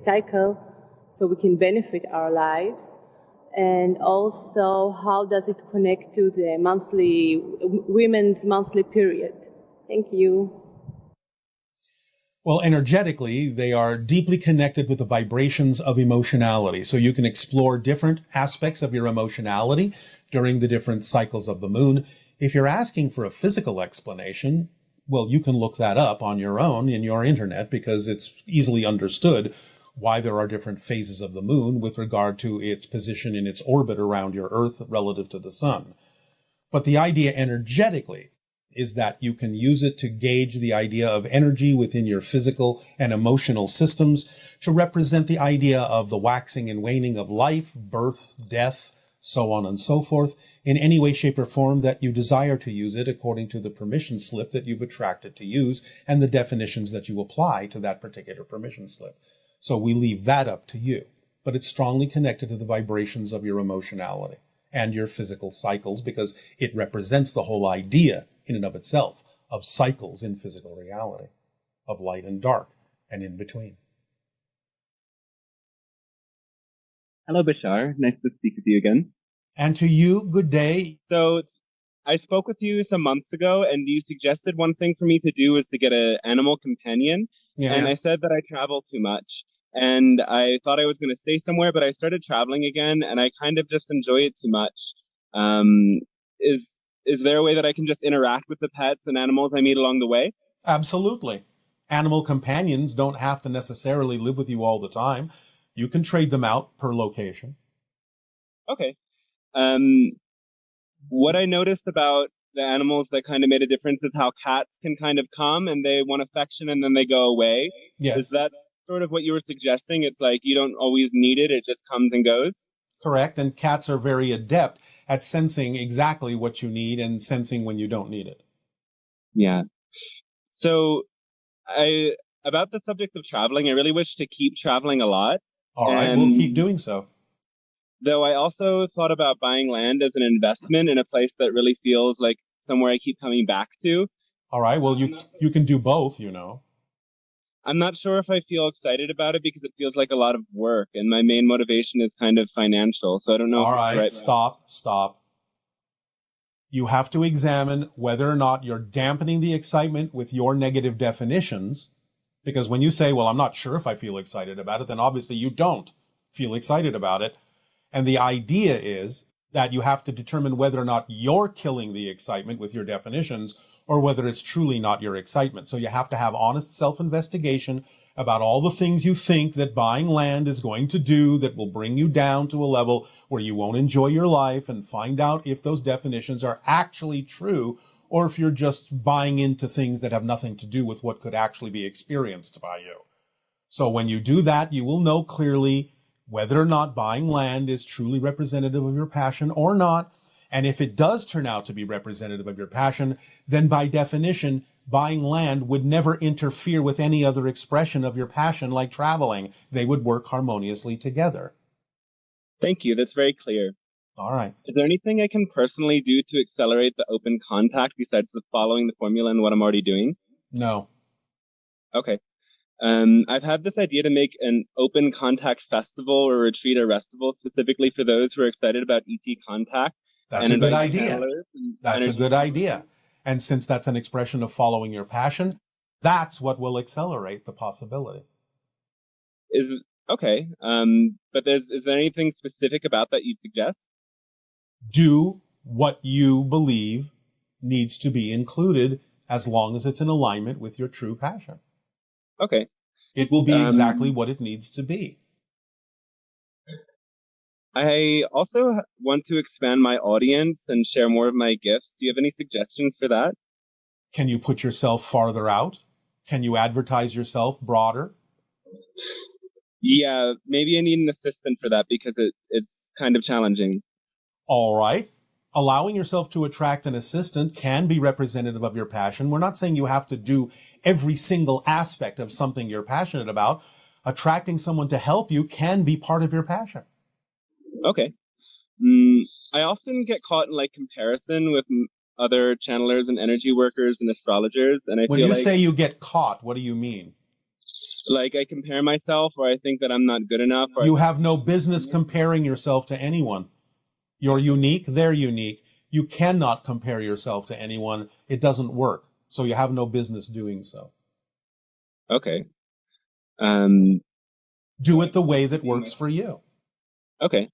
cycle so we can benefit our lives? And also, how does it connect to the women's monthly period? Thank you. Well, energetically, they are deeply connected with the vibrations of emotionality. So you can explore different aspects of your emotionality during the different cycles of the moon. If you're asking for a physical explanation, well, you can look that up on your own in your internet because it's easily understood why there are different phases of the moon with regard to its position in its orbit around your Earth relative to the sun. But the idea energetically is that you can use it to gauge the idea of energy within your physical and emotional systems to represent the idea of the waxing and waning of life, birth, death, so on and so forth, in any way, shape, or form that you desire to use it according to the permission slip that you've attracted to use and the definitions that you apply to that particular permission slip. So we leave that up to you, but it's strongly connected to the vibrations of your emotionality and your physical cycles because it represents the whole idea in and of itself of cycles in physical reality, of light and dark and in between. Hello, Bashar. Nice to speak with you again. And to you, good day. So I spoke with you some months ago, and you suggested one thing for me to do is to get an animal companion. Yes. And I said that I travel too much. And I thought I was going to stay somewhere, but I started traveling again, and I kind of just enjoy it too much. Is there a way that I can just interact with the pets and animals I meet along the way? Absolutely. Animal companions don't have to necessarily live with you all the time. You can trade them out per location. Okay. What I noticed about the animals that kind of made a difference is how cats can kind of come and they want affection and then they go away. Yes. Is that sort of what you were suggesting? It's like you don't always need it. It just comes and goes? Correct. And cats are very adept at sensing exactly what you need and sensing when you don't need it. Yeah. So about the subject of traveling, I really wish to keep traveling a lot. All right. We'll keep doing so. Though I also thought about buying land as an investment in a place that really feels like somewhere I keep coming back to. All right. Well, you can do both, you know. I'm not sure if I feel excited about it because it feels like a lot of work and my main motivation is kind of financial. So I don't know. All right. Stop. You have to examine whether or not you're dampening the excitement with your negative definitions. Because when you say, well, I'm not sure if I feel excited about it, then obviously you don't feel excited about it. And the idea is that you have to determine whether or not you're killing the excitement with your definitions or whether it's truly not your excitement. So you have to have honest self-investigation about all the things you think that buying land is going to do that will bring you down to a level where you won't enjoy your life, and find out if those definitions are actually true or if you're just buying into things that have nothing to do with what could actually be experienced by you. So when you do that, you will know clearly whether or not buying land is truly representative of your passion or not. And if it does turn out to be representative of your passion, then by definition, buying land would never interfere with any other expression of your passion like traveling. They would work harmoniously together. Thank you. That's very clear. All right. Is there anything I can personally do to accelerate the open contact besides following the formula and what I'm already doing? No. Okay. I've had this idea to make an open contact festival or retreat or restival specifically for those who are excited about ET contact. That's a good idea. That's a good idea. And since that's an expression of following your passion, that's what will accelerate the possibility. Okay. But is there anything specific about that you'd suggest? Do what you believe needs to be included as long as it's in alignment with your true passion. Okay. It will be exactly what it needs to be. I also want to expand my audience and share more of my gifts. Do you have any suggestions for that? Can you put yourself farther out? Can you advertise yourself broader? Yeah, maybe I need an assistant for that because it's kind of challenging. All right. Allowing yourself to attract an assistant can be representative of your passion. We're not saying you have to do every single aspect of something you're passionate about. Attracting someone to help you can be part of your passion. Okay. I often get caught in comparison with other channelers and energy workers and astrologers, and I when feel you say you get caught, what do you mean? Like I compare myself, or I think that I'm not good enough. Or You have no business comparing yourself to anyone. You're unique, they're unique. You cannot compare yourself to anyone. It doesn't work. So you have no business doing so. Okay. Do it the way that works for you. Okay.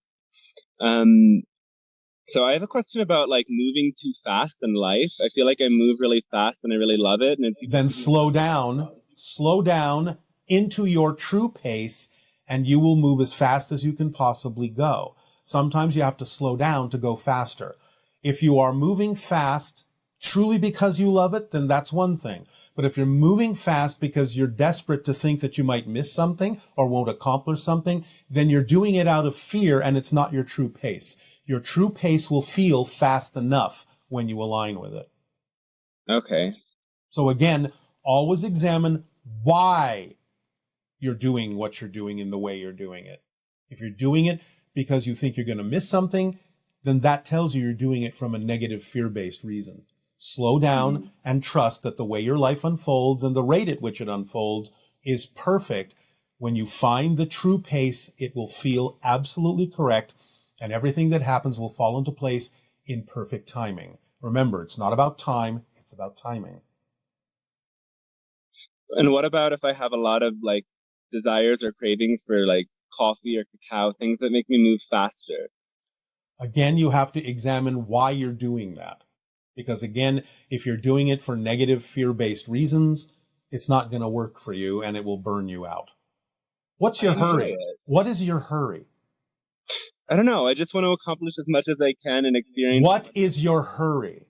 So I have a question about like moving too fast in life. I feel like I move really fast and I really love it. And then slow down into your true pace, and you will move as fast as you can possibly go. Sometimes you have to slow down to go faster. If you are moving fast truly because you love it, then that's one thing. But if you're moving fast because you're desperate to think that you might miss something or won't accomplish something, then you're doing it out of fear, and it's not your true pace. Your true pace will feel fast enough when you align with it. Okay. So again, always examine why you're doing what you're doing in the way you're doing it. If you're doing it because you think you're going to miss something, then that tells you you're doing it from a negative fear-based reason. Slow down and trust that the way your life unfolds and the rate at which it unfolds is perfect. When you find the true pace, it will feel absolutely correct, and everything that happens will fall into place in perfect timing. Remember, it's not about time, it's about timing. And what about if I have a lot of like desires or cravings for like coffee or cacao, things that make me move faster? Again, you have to examine why you're doing that. Because again, if you're doing it for negative fear-based reasons, it's not going to work for you and it will burn you out. What's your hurry? What is your hurry? I don't know. I just want to accomplish as much as I can and experience. What is your hurry?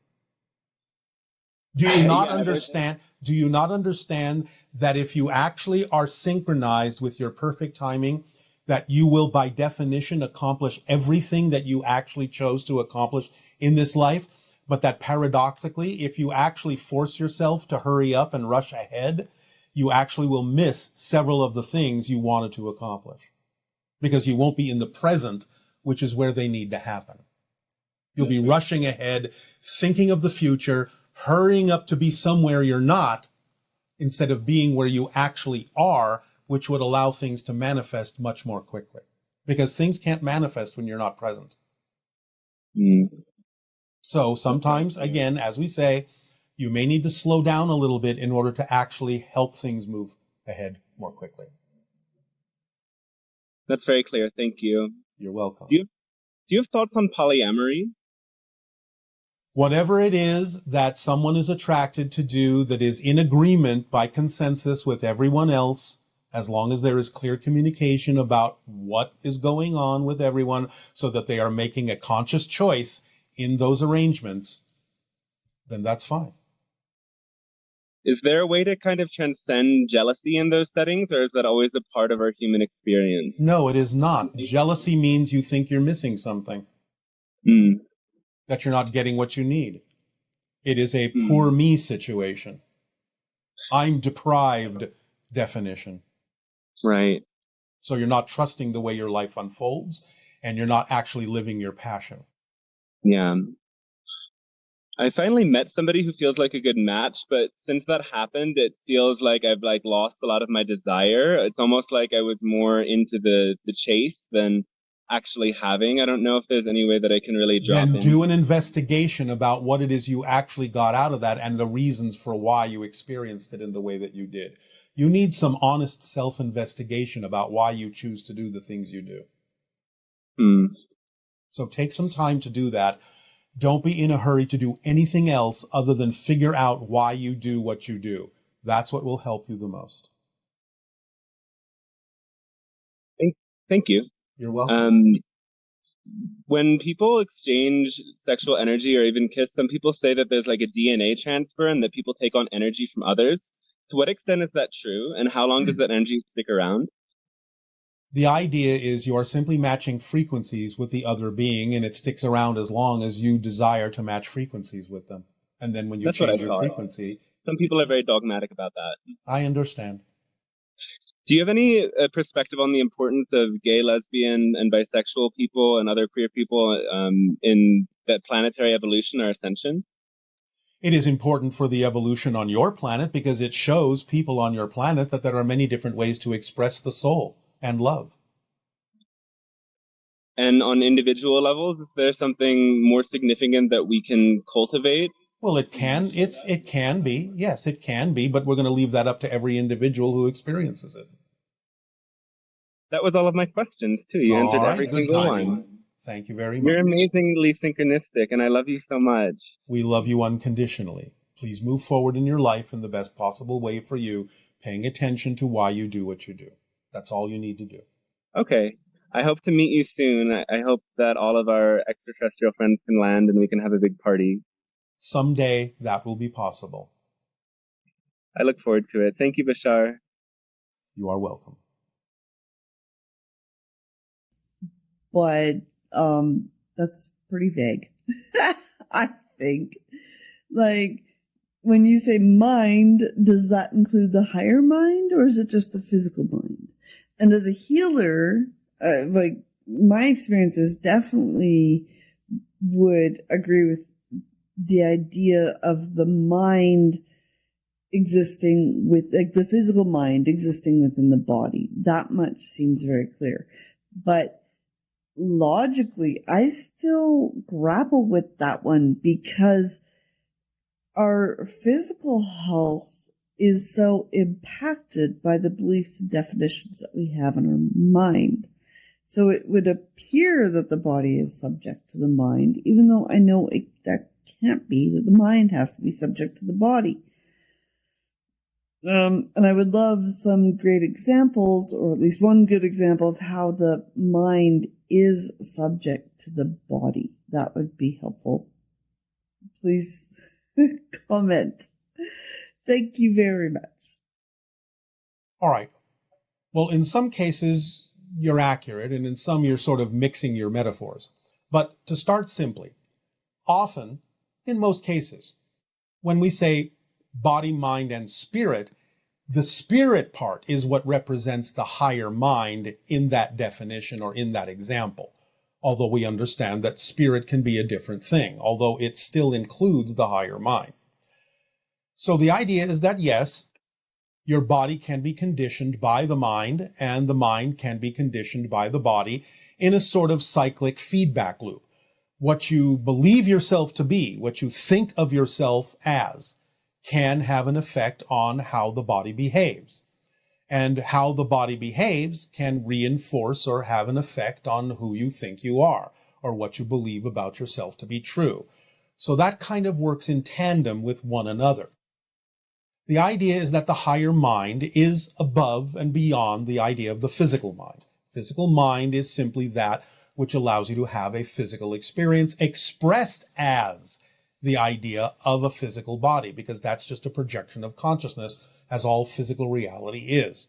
Do you not understand? Do you not understand that if you actually are synchronized with your perfect timing, that you will by definition accomplish everything that you actually chose to accomplish in this life? But that paradoxically, if you actually force yourself to hurry up and rush ahead, you actually will miss several of the things you wanted to accomplish because you won't be in the present, which is where they need to happen. You'll be rushing ahead, thinking of the future, hurrying up to be somewhere you're not, instead of being where you actually are, which would allow things to manifest much more quickly. Because things can't manifest when you're not present. So sometimes, again, as we say, you may need to slow down a little bit in order to actually help things move ahead more quickly. That's very clear. Thank you. You're welcome. Do you have thoughts on polyamory? Whatever it is that someone is attracted to do that is in agreement by consensus with everyone else, as long as there is clear communication about what is going on with everyone so that they are making a conscious choice in those arrangements, then that's fine. Is there a way to kind of transcend jealousy in those settings, or is that always a part of our human experience? No, it is not. Jealousy means you think you're missing something. That you're not getting what you need. It is a poor me situation. I'm deprived definition. Right. So you're not trusting the way your life unfolds, and you're not actually living your passion. Yeah. I finally met somebody who feels like a good match, but since that happened, it feels like I've like lost a lot of my desire. It's almost like I was more into the chase than actually having. I don't know if there's any way that I can really drop in. Then do an investigation about what it is you actually got out of that and the reasons for why you experienced it in the way that you did. You need some honest self-investigation about why you choose to do the things you do. So take some time to do that. Don't be in a hurry to do anything else other than figure out why you do what you do. That's what will help you the most. Thank you. You're welcome. When people exchange sexual energy or even kiss, some people say that there's like a DNA transfer and that people take on energy from others. To what extent is that true? And how long does that energy stick around? The idea is you are simply matching frequencies with the other being, and it sticks around as long as you desire to match frequencies with them. And then when you change your frequency... Some people are very dogmatic about that. I understand. Do you have any perspective on the importance of gay, lesbian, and bisexual people and other queer people in that planetary evolution or ascension? It is important for the evolution on your planet because it shows people on your planet that there are many different ways to express the soul and love. And on individual levels, is there something more significant that we can cultivate? Well, it can be. Yes, it can be, but we're going to leave that up to every individual who experiences it. That was all of my questions, too. You answered every single one. Thank you very much. You're amazingly synchronistic, and I love you so much. We love you unconditionally. Please move forward in your life in the best possible way for you, paying attention to why you do what you do. That's all you need to do. Okay. I hope to meet you soon. I hope that all of our extraterrestrial friends can land and we can have a big party. Someday that will be possible. I look forward to it. Thank you, Bashar. You are welcome. But that's pretty vague. I think. Like, when you say mind, does that include the higher mind, or is it just the physical mind? And as a healer, like, my experiences definitely would agree with the idea of the mind existing with, like, the physical mind existing within the body. That much seems very clear. But logically, I still grapple with that one because our physical health is so impacted by the beliefs and definitions that we have in our mind. So it would appear that the body is subject to the mind, even though I know that can't be, that the mind has to be subject to the body. And I would love some great examples, or at least one good example of how the mind is subject to the body. That would be helpful. Please comment. Thank you very much. All right. Well, in some cases, you're accurate, and in some, you're sort of mixing your metaphors. But to start simply, often, in most cases, when we say body, mind, and spirit, the spirit part is what represents the higher mind in that definition or in that example. Although we understand that spirit can be a different thing, although it still includes the higher mind. So the idea is that, yes, your body can be conditioned by the mind, and the mind can be conditioned by the body in a sort of cyclic feedback loop. What you believe yourself to be, what you think of yourself as, can have an effect on how the body behaves. And how the body behaves can reinforce or have an effect on who you think you are, or what you believe about yourself to be true. So that kind of works in tandem with one another. The idea is that the higher mind is above and beyond the idea of the physical mind. Physical mind is simply that which allows you to have a physical experience expressed as the idea of a physical body, because that's just a projection of consciousness, as all physical reality is.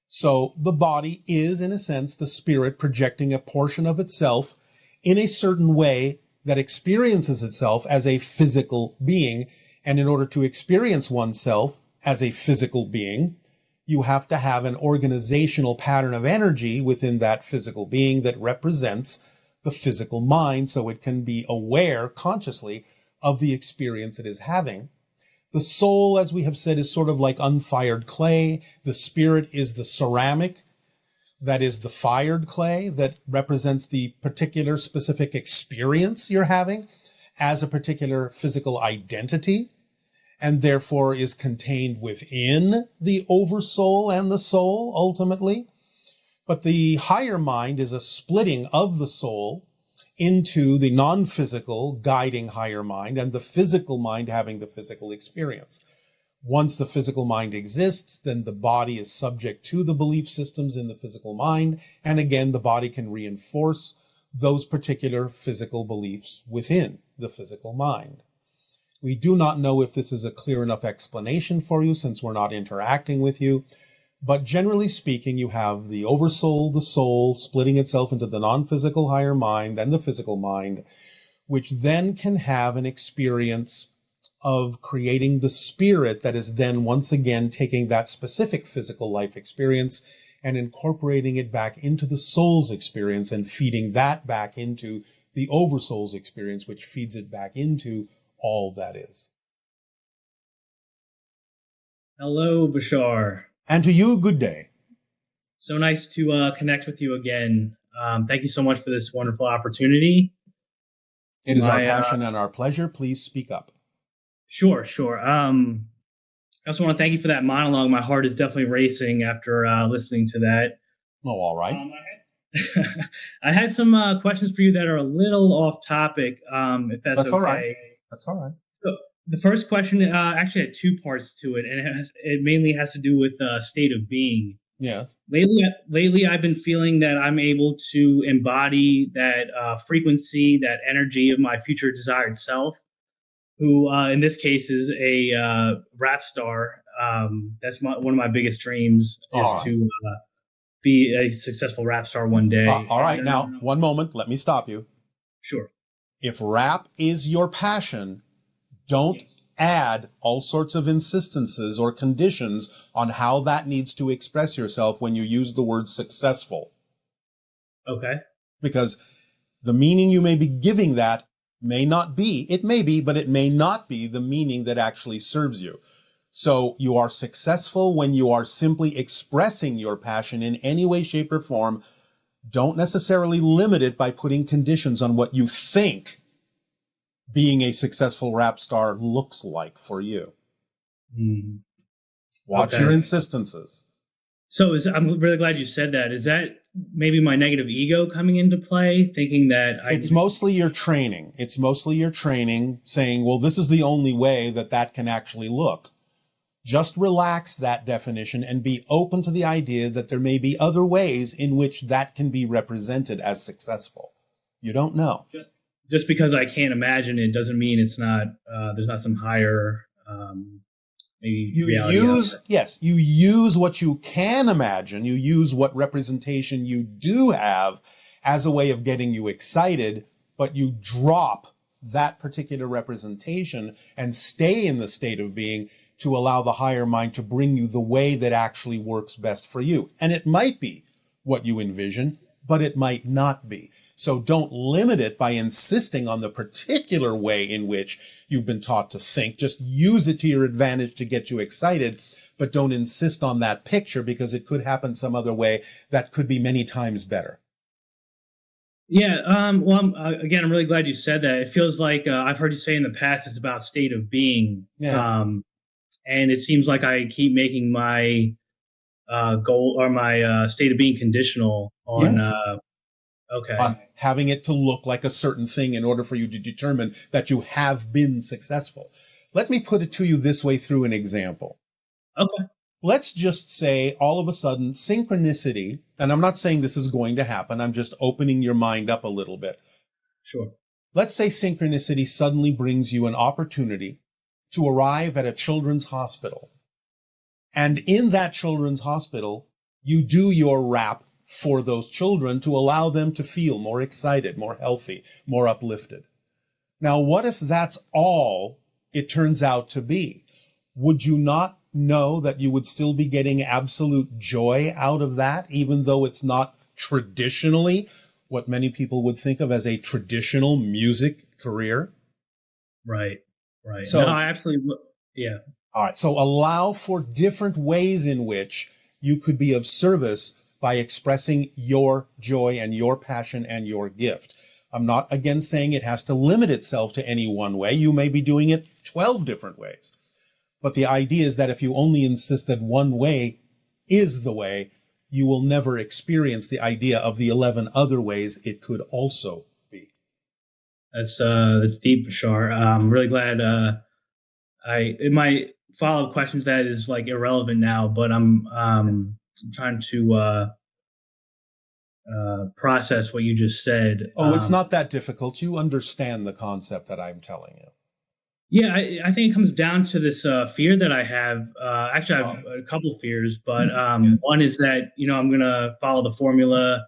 So the body is, in a sense, the spirit projecting a portion of itself in a certain way that experiences itself as a physical being. And in order to experience oneself as a physical being, you have to have an organizational pattern of energy within that physical being that represents the physical mind, so it can be aware consciously of the experience it is having. The soul, as we have said, is sort of like unfired clay. The spirit is the ceramic, that is the fired clay, that represents the particular specific experience you're having as a particular physical identity, and therefore is contained within the oversoul and the soul, ultimately. But the higher mind is a splitting of the soul into the non-physical guiding higher mind, and the physical mind having the physical experience. Once the physical mind exists, then the body is subject to the belief systems in the physical mind, and again, the body can reinforce those particular physical beliefs within the physical mind. We do not know if this is a clear enough explanation for you, since we're not interacting with you. But generally speaking, you have the oversoul, the soul, splitting itself into the non-physical higher mind and the physical mind, which then can have an experience of creating the spirit that is then once again taking that specific physical life experience and incorporating it back into the soul's experience and feeding that back into the oversoul's experience, which feeds it back into all that is. Hello, Bashar. And to you, good day. So nice to connect with you again. Thank you so much for this wonderful opportunity. It is our passion and our pleasure. Please speak up. Sure. I also want to thank you for that monologue. My heart is definitely racing after listening to that. Oh, all right. I had some questions for you that are a little off topic, if that's okay. All right. That's all right. So the first question actually had two parts to it, and it mainly has to do with state of being. Yeah. Lately, I've been feeling that I'm able to embody that frequency, that energy of my future desired self, who in this case is a rap star. That's one of my biggest dreams is to be a successful rap star one day. All right. Now, one moment. Let me stop you. Sure. If rap is your passion, don't add all sorts of insistences or conditions on how that needs to express yourself when you use the word successful. Okay. Because the meaning you may be giving that may not be, it may be, but it may not be the meaning that actually serves you. So you are successful when you are simply expressing your passion in any way, shape, or form. Don't necessarily limit it by putting conditions on what you think being a successful rap star looks like for you. Watch your insistences. So I'm really glad you said that. Is that maybe my negative ego coming into play, thinking that it's mostly your training. It's mostly your training saying, well, this is the only way that can actually look. Just relax that definition and be open to the idea that there may be other ways in which that can be represented as successful. You don't know. Just because I can't imagine it doesn't mean it's not, there's not some higher, maybe reality. You use what you can imagine. You use what representation you do have as a way of getting you excited, but you drop that particular representation and stay in the state of being to allow the higher mind to bring you the way that actually works best for you. And it might be what you envision, but it might not be. So don't limit it by insisting on the particular way in which you've been taught to think. Just use it to your advantage to get you excited, but don't insist on that picture because it could happen some other way that could be many times better. Yeah. Again, I'm really glad you said that. It feels like I've heard you say in the past it's about state of being. Yes. And it seems like I keep making my goal or my state of being conditional on on having it to look like a certain thing in order for you to determine that you have been successful. Let me put it to you this way through an example. Okay. Let's just say all of a sudden synchronicity, and I'm not saying this is going to happen, I'm just opening your mind up a little bit. Sure. Let's say synchronicity suddenly brings you an opportunity to arrive at a children's hospital. And in that children's hospital, you do your rap for those children to allow them to feel more excited, more healthy, more uplifted. Now, what if that's all it turns out to be? Would you not know that you would still be getting absolute joy out of that, even though it's not traditionally what many people would think of as a traditional music career? Right. So, no, I absolutely, yeah. All right. So allow for different ways in which you could be of service by expressing your joy and your passion and your gift. I'm not again saying it has to limit itself to any one way. You may be doing it 12 different ways. But the idea is that if you only insist that one way is the way, you will never experience the idea of the 11 other ways it could also be. That's deep, Bashar. I'm really glad. My follow-up question to that is like irrelevant now, but I'm trying to process what you just said. It's not that difficult. You understand the concept that I'm telling you. Yeah, I think it comes down to this fear that I have. Actually, I have a couple of fears, but one is that, I'm going to follow the formula,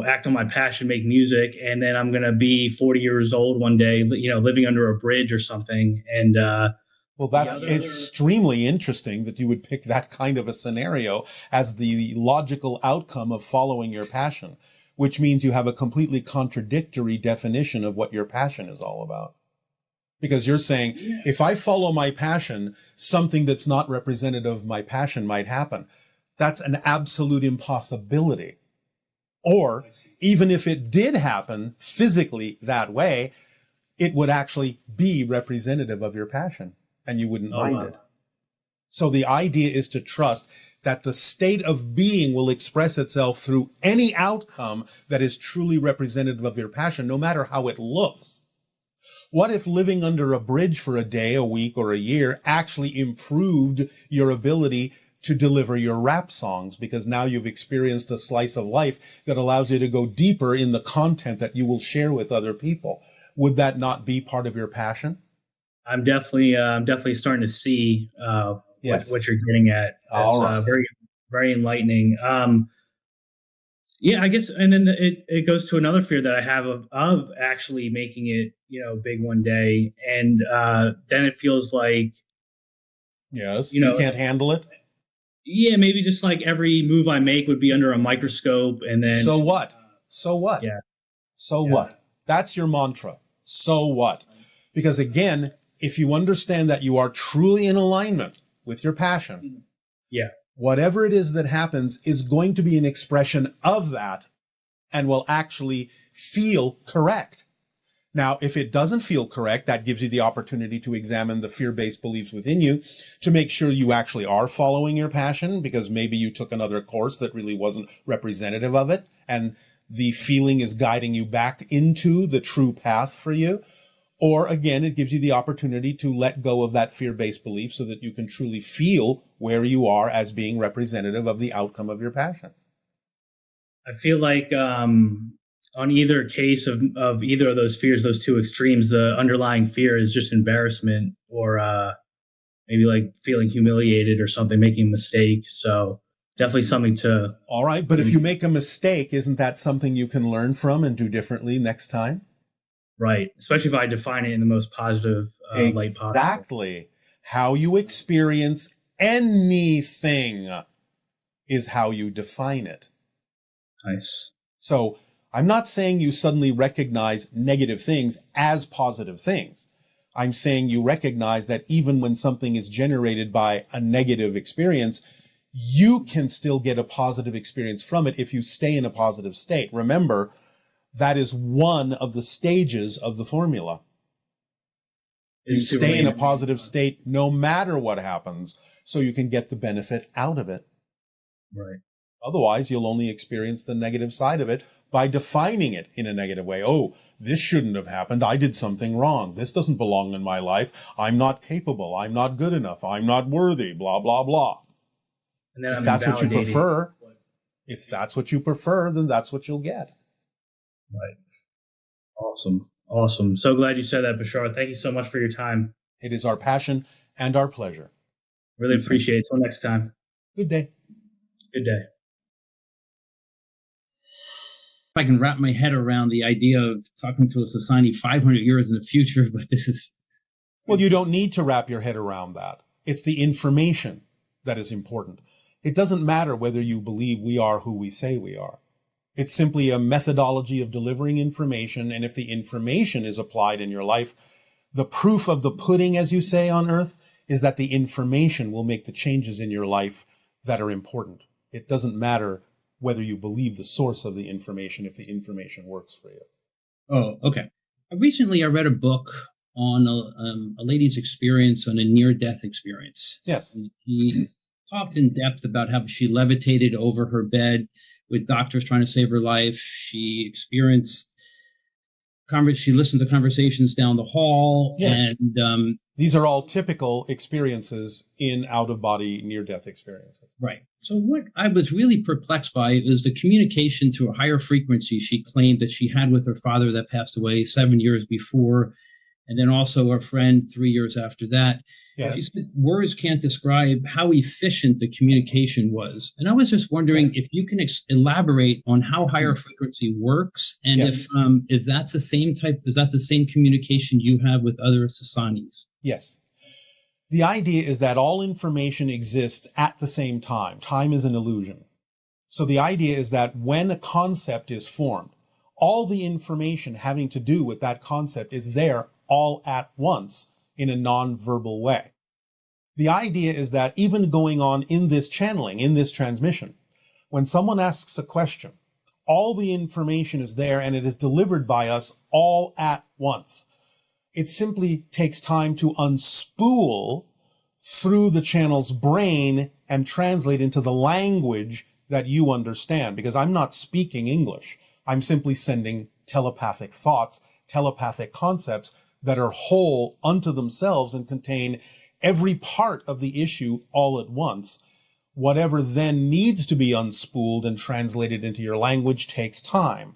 act on my passion, make music, and then I'm going to be 40 years old one day, living under a bridge or something. And well, that's extremely interesting that you would pick that kind of a scenario as the logical outcome of following your passion, which means you have a completely contradictory definition of what your passion is all about. Because you're saying, if I follow my passion, something that's not representative of my passion might happen. That's an absolute impossibility. Or even if it did happen physically that way, it would actually be representative of your passion and you wouldn't mind it. So the idea is to trust that the state of being will express itself through any outcome that is truly representative of your passion, no matter how it looks. What if living under a bridge for a day, a week, or a year actually improved your ability to deliver your rap songs, because now you've experienced a slice of life that allows you to go deeper in the content that you will share with other people? Would that not be part of your passion? I'm definitely starting to see what you're getting at. All right. Very, very enlightening. Yeah, I guess, and then it goes to another fear that I have of actually making it, big one day, and then it feels like, yes, you can't handle it. Yeah, maybe just like every move I make would be under a microscope, and then so what? So what? Yeah. So what? That's your mantra. So what? Because again, if you understand that you are truly in alignment with your passion, whatever it is that happens is going to be an expression of that and will actually feel correct. Now, if it doesn't feel correct, that gives you the opportunity to examine the fear-based beliefs within you to make sure you actually are following your passion, because maybe you took another course that really wasn't representative of it, and the feeling is guiding you back into the true path for you. Or again, it gives you the opportunity to let go of that fear-based belief so that you can truly feel where you are as being representative of the outcome of your passion. I feel like on either case of either of those fears, those two extremes, the underlying fear is just embarrassment or maybe like feeling humiliated or something, making a mistake. So definitely something to... All right, but if you make a mistake, isn't that something you can learn from and do differently next time? Right, especially if I define it in the most positive light possible. Exactly. How you experience anything is how you define it. Nice. So I'm not saying you suddenly recognize negative things as positive things. I'm saying you recognize that even when something is generated by a negative experience, you can still get a positive experience from it if you stay in a positive state. Remember, that is one of the stages of the formula. You stay in a positive state no matter what happens, so you can get the benefit out of it. Right. Otherwise, you'll only experience the negative side of it by defining it in a negative way. Oh, this shouldn't have happened. I did something wrong. This doesn't belong in my life. I'm not capable. I'm not good enough. I'm not worthy, blah, blah, blah. And then if that's what you prefer, then that's what you'll get. Right. Awesome. So glad you said that, Bashar. Thank you so much for your time. It is our passion and our pleasure. Really appreciate it. Till next time. Good day. Good day. If I can wrap my head around the idea of talking to a society 500 years in the future, but this is... Well, you don't need to wrap your head around that. It's the information that is important. It doesn't matter whether you believe we are who we say we are. It's simply a methodology of delivering information, and if the information is applied in your life, the proof of the pudding, as you say on earth, is that the information will make the changes in your life that are important. It doesn't matter whether you believe the source of the information if the information works for you. Oh, okay. Recently, I read a book on a lady's experience on a near-death experience. Yes. She talked in depth about how she levitated over her bed with doctors trying to save her life. She experienced, she listened to conversations down the hall. Yes. And these are all typical experiences in out-of-body near-death experiences. Right. So what I was really perplexed by is the communication to a higher frequency she claimed that she had with her father that passed away 7 years before, and then also her friend 3 years after that. Yes. She said words can't describe how efficient the communication was. And I was just wondering if you can elaborate on how higher frequency works, and if that's the same is that the same communication you have with other sasanis? Yes. The idea is that all information exists at the same time. Time is an illusion. So the idea is that when a concept is formed, all the information having to do with that concept is there all at once in a non-verbal way. The idea is that even going on in this channeling, in this transmission, when someone asks a question, all the information is there and it is delivered by us all at once. It simply takes time to unspool through the channel's brain and translate into the language that you understand, because I'm not speaking English. I'm simply sending telepathic thoughts, telepathic concepts that are whole unto themselves and contain every part of the issue all at once. Whatever then needs to be unspooled and translated into your language takes time.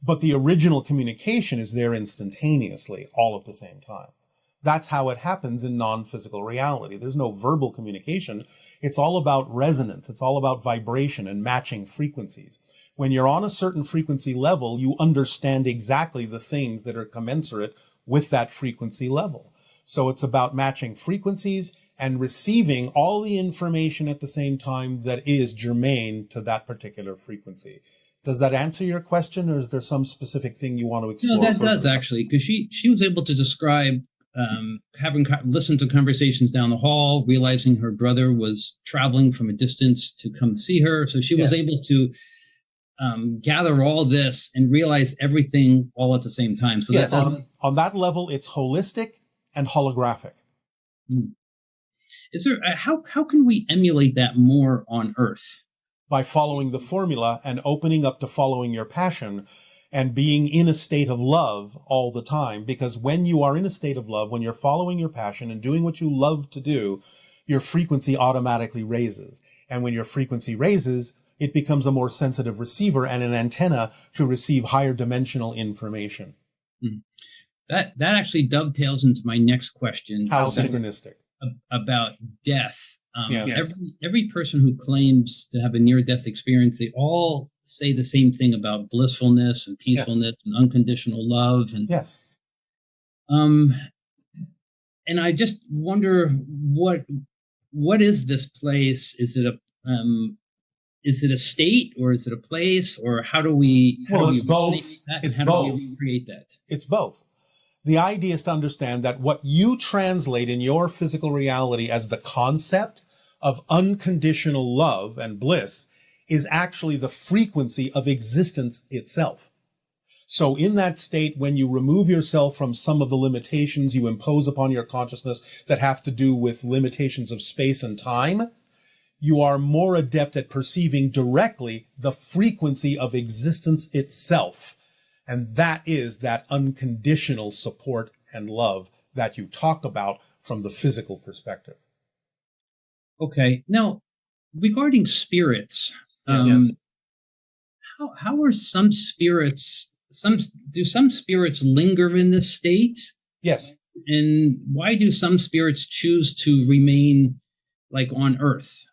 But the original communication is there instantaneously, all at the same time. That's how it happens in non-physical reality. There's no verbal communication. It's all about resonance. It's all about vibration and matching frequencies. When you're on a certain frequency level, you understand exactly the things that are commensurate with that frequency level. So it's about matching frequencies and receiving all the information at the same time that is germane to that particular frequency. Does that answer your question, or is there some specific thing you want to explore? No, that does actually, because she was able to describe having listened to conversations down the hall, realizing her brother was traveling from a distance to come see her. So she was able to gather all this and realize everything all at the same time. So yes, on that level, it's holistic and holographic. Is there how can we emulate that more on Earth? By following the formula and opening up to following your passion and being in a state of love all the time. Because when you are in a state of love, when you're following your passion and doing what you love to do, your frequency automatically raises. And when your frequency raises, it becomes a more sensitive receiver and an antenna to receive higher dimensional information. That actually dovetails into my next question. How synchronistic. About death. Yes. Every person who claims to have a near-death experience, they all say the same thing about blissfulness and peacefulness and unconditional love. And yes. And I just wonder what is this place? Is it a state, or is it a place, or how do we? It's both. It's both. Do we recreate that? It's both. The idea is to understand that what you translate in your physical reality as the concept of unconditional love and bliss is actually the frequency of existence itself. So in that state, when you remove yourself from some of the limitations you impose upon your consciousness that have to do with limitations of space and time, you are more adept at perceiving directly the frequency of existence itself. And that is that unconditional support and love that you talk about from the physical perspective. Okay. Now, regarding spirits, Yes. how are some spirits, do some spirits linger in this state? Yes. And why do some spirits choose to remain like on Earth?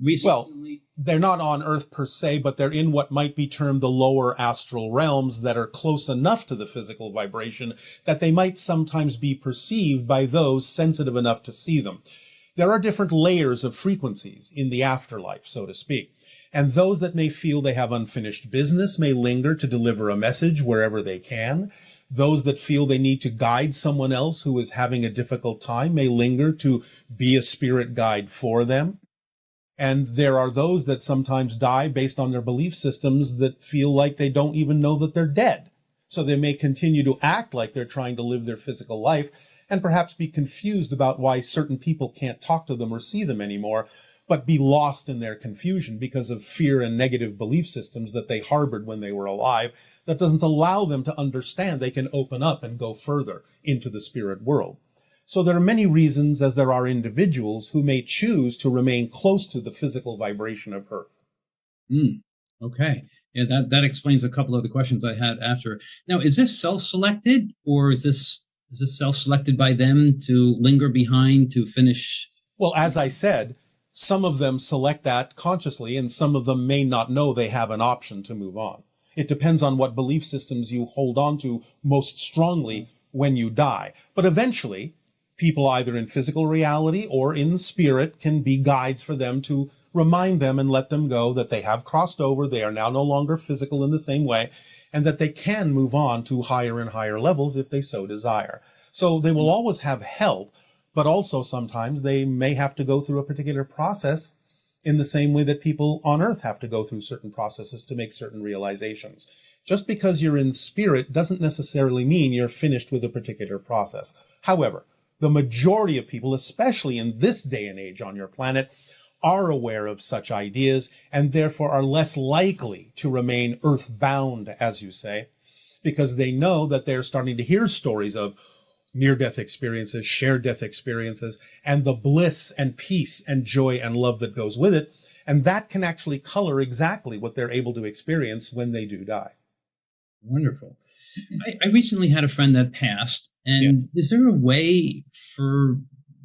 Recently, they're not on Earth per se, but they're in what might be termed the lower astral realms that are close enough to the physical vibration that they might sometimes be perceived by those sensitive enough to see them. There are different layers of frequencies in the afterlife, so to speak. And those that may feel they have unfinished business may linger to deliver a message wherever they can. Those that feel they need to guide someone else who is having a difficult time may linger to be a spirit guide for them. And there are those that sometimes die based on their belief systems that feel like they don't even know that they're dead. So they may continue to act like they're trying to live their physical life and perhaps be confused about why certain people can't talk to them or see them anymore, but be lost in their confusion because of fear and negative belief systems that they harbored when they were alive that doesn't allow them to understand they can open up and go further into the spirit world. So there are many reasons, as there are individuals who may choose to remain close to the physical vibration of Earth. Okay. Yeah, that explains a couple of the questions I had after. Now, is this self-selected, or is this self-selected by them to linger behind to finish? Well, as I said, some of them select that consciously, and some of them may not know they have an option to move on. It depends on what belief systems you hold on to most strongly when you die. But eventually, people either in physical reality or in spirit can be guides for them to remind them and let them go that they have crossed over, they are now no longer physical in the same way, and that they can move on to higher and higher levels if they so desire. So they will always have help, but also sometimes they may have to go through a particular process in the same way that people on earth have to go through certain processes to make certain realizations. Just because you're in spirit doesn't necessarily mean you're finished with a particular process. However, the majority of people, especially in this day and age on your planet, are aware of such ideas and therefore are less likely to remain earthbound, as you say, because they know that they're starting to hear stories of near-death experiences, shared death experiences, and the bliss and peace and joy and love that goes with it. And that can actually color exactly what they're able to experience when they do die. Wonderful. I recently had a friend that passed, and is there a way for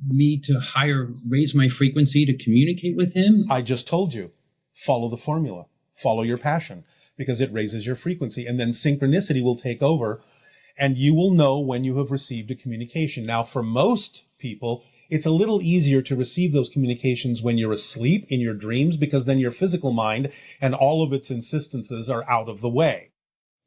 me to raise my frequency to communicate with him? I just told you, follow the formula, follow your passion, because it raises your frequency, and then synchronicity will take over, and you will know when you have received a communication. Now, for most people, it's a little easier to receive those communications when you're asleep in your dreams, because then your physical mind and all of its insistences are out of the way.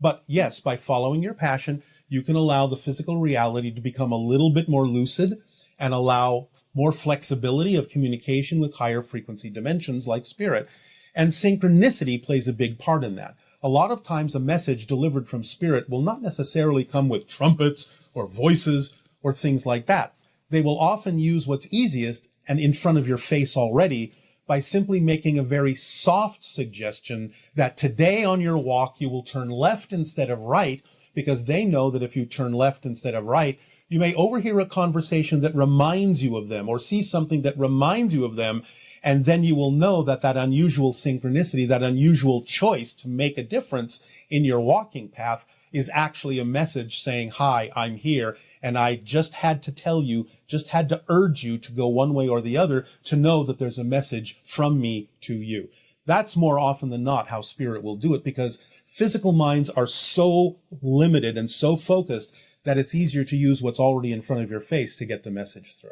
But yes, by following your passion, you can allow the physical reality to become a little bit more lucid and allow more flexibility of communication with higher frequency dimensions like spirit. And synchronicity plays a big part in that. A lot of times a message delivered from spirit will not necessarily come with trumpets or voices or things like that. They will often use what's easiest and in front of your face already by simply making a very soft suggestion that today on your walk you will turn left instead of right, because they know that if you turn left instead of right, you may overhear a conversation that reminds you of them or see something that reminds you of them, and then you will know that that unusual synchronicity, that unusual choice to make a difference in your walking path is actually a message saying, hi, I'm here. And I just had to tell you, just had to urge you to go one way or the other to know that there's a message from me to you. That's more often than not how spirit will do it, because physical minds are so limited and so focused that it's easier to use what's already in front of your face to get the message through.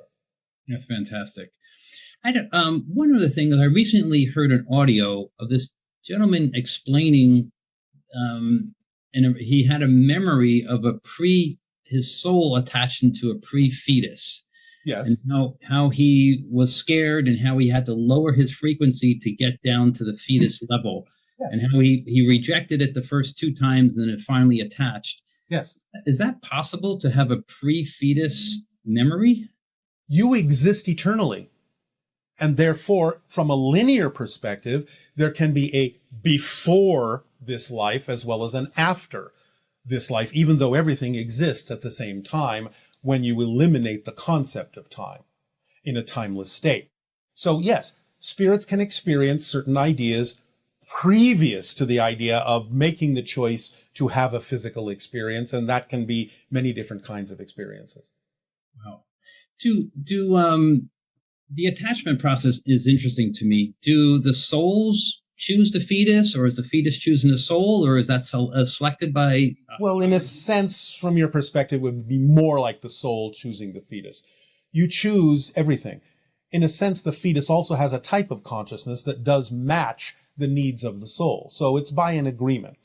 That's fantastic. One other thing is I recently heard an audio of this gentleman explaining, and he had a memory of his soul attached into a pre-fetus. Yes. And how he was scared and how he had to lower his frequency to get down to the fetus level. Yes. And how he rejected it the first 2 times, and then it finally attached. Yes. Is that possible to have a pre-fetus memory? You exist eternally. And therefore, from a linear perspective, there can be a before this life as well as an after this life, even though everything exists at the same time when you eliminate the concept of time in a timeless state. So yes, spirits can experience certain ideas previous to the idea of making the choice to have a physical experience, and that can be many different kinds of experiences. Wow. The attachment process is interesting to me. Do the souls choose the fetus, or is the fetus choosing the soul, or is that selected by... Well, in a sense, from your perspective, it would be more like the soul choosing the fetus. You choose everything. In a sense, the fetus also has a type of consciousness that does match the needs of the soul. So it's by an agreement.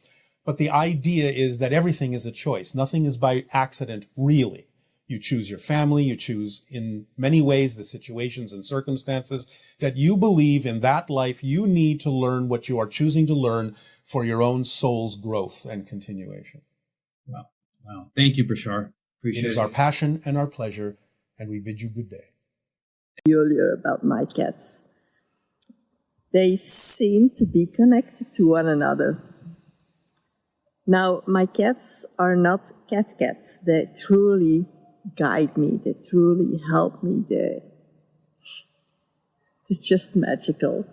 But the idea is that everything is a choice. Nothing is by accident, really. You choose your family, you choose in many ways the situations and circumstances that you believe in that life you need to learn what you are choosing to learn for your own soul's growth and continuation. Wow. Thank you, Bashar. Appreciate it. It is our passion and our pleasure, and we bid you good day. Earlier about my cats. They seem to be connected to one another. Now, my cats are not cats. They truly guide me. They truly help me. They're just magical.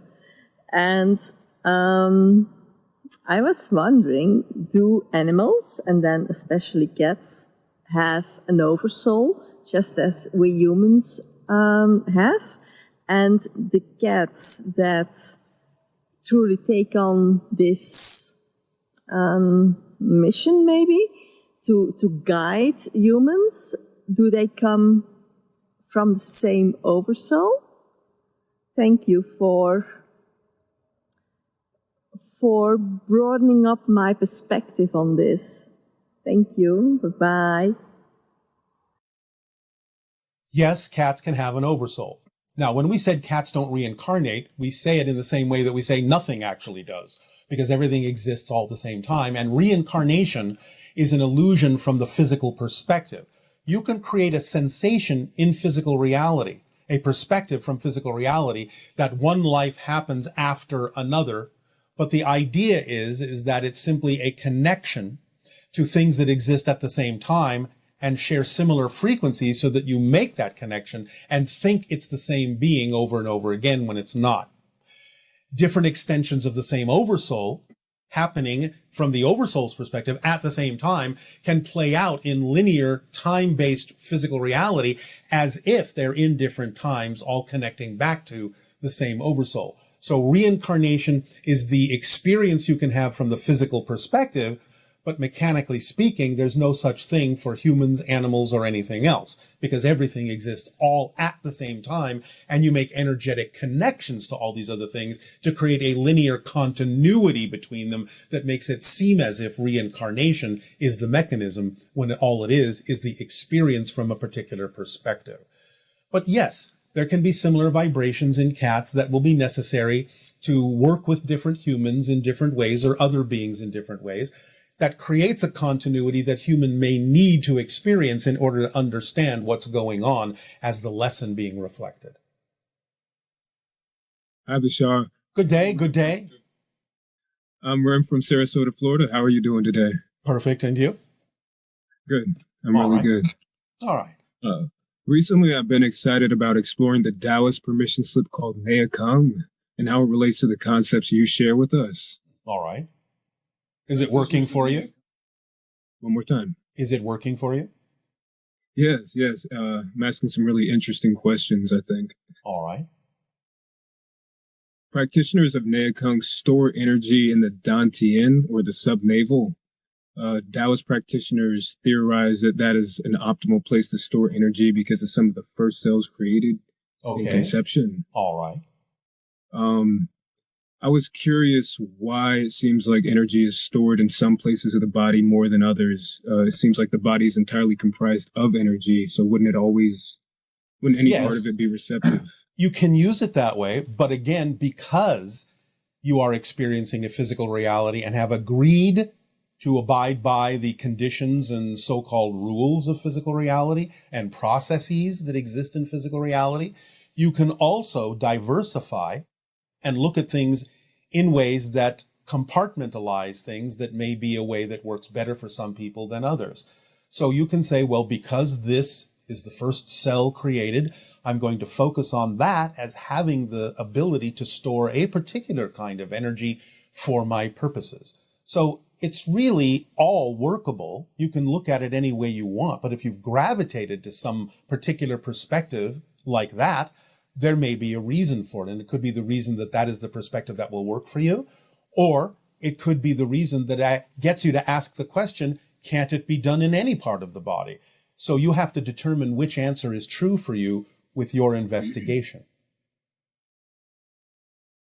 And I was wondering, do animals, and then especially cats, have an oversoul, just as we humans have? And the cats that truly take on this mission, maybe, to guide humans, do they come from the same oversoul? Thank you for broadening up my perspective on this. Thank you. Bye-bye. Yes, cats can have an oversoul. Now, when we said cats don't reincarnate, we say it in the same way that we say nothing actually does, because everything exists all at the same time. And reincarnation is an illusion from the physical perspective. You can create a sensation in physical reality, a perspective from physical reality that one life happens after another. But the idea is that it's simply a connection to things that exist at the same time and share similar frequencies so that you make that connection and think it's the same being over and over again when it's not. Different extensions of the same oversoul happening from the oversoul's perspective at the same time can play out in linear time-based physical reality as if they're in different times, all connecting back to the same oversoul. So reincarnation is the experience you can have from the physical perspective, but mechanically speaking, there's no such thing for humans, animals, or anything else, because everything exists all at the same time, and you make energetic connections to all these other things to create a linear continuity between them that makes it seem as if reincarnation is the mechanism, when all it is the experience from a particular perspective. But yes, there can be similar vibrations in cats that will be necessary to work with different humans in different ways or other beings in different ways. That creates a continuity that human may need to experience in order to understand what's going on as the lesson being reflected. Hi, Bashar. Good day, good day. I'm Rem from Sarasota, Florida. How are you doing today? Perfect, and you? Good. I'm really good. All right. Recently, I've been excited about exploring the Taoist permission slip called Nea Kung and how it relates to the concepts you share with us. All right. Is it working for you? One more time. Is it working for you? Yes. I'm asking some really interesting questions, I think. All right. Practitioners of Nea Kung store energy in the dantian, or the subnavel. Taoist practitioners theorize that is an optimal place to store energy because of some of the first cells created in conception. All right. I was curious why it seems like energy is stored in some places of the body more than others. It seems like the body is entirely comprised of energy, so wouldn't any part of it be receptive? You can use it that way, but again, because you are experiencing a physical reality and have agreed to abide by the conditions and so-called rules of physical reality and processes that exist in physical reality, you can also diversify and look at things in ways that compartmentalize things that may be a way that works better for some people than others. So you can say, well, because this is the first cell created, I'm going to focus on that as having the ability to store a particular kind of energy for my purposes. So it's really all workable. You can look at it any way you want, but if you've gravitated to some particular perspective like that, there may be a reason for it. And it could be the reason that is the perspective that will work for you. Or it could be the reason that gets you to ask the question, can't it be done in any part of the body? So you have to determine which answer is true for you with your investigation.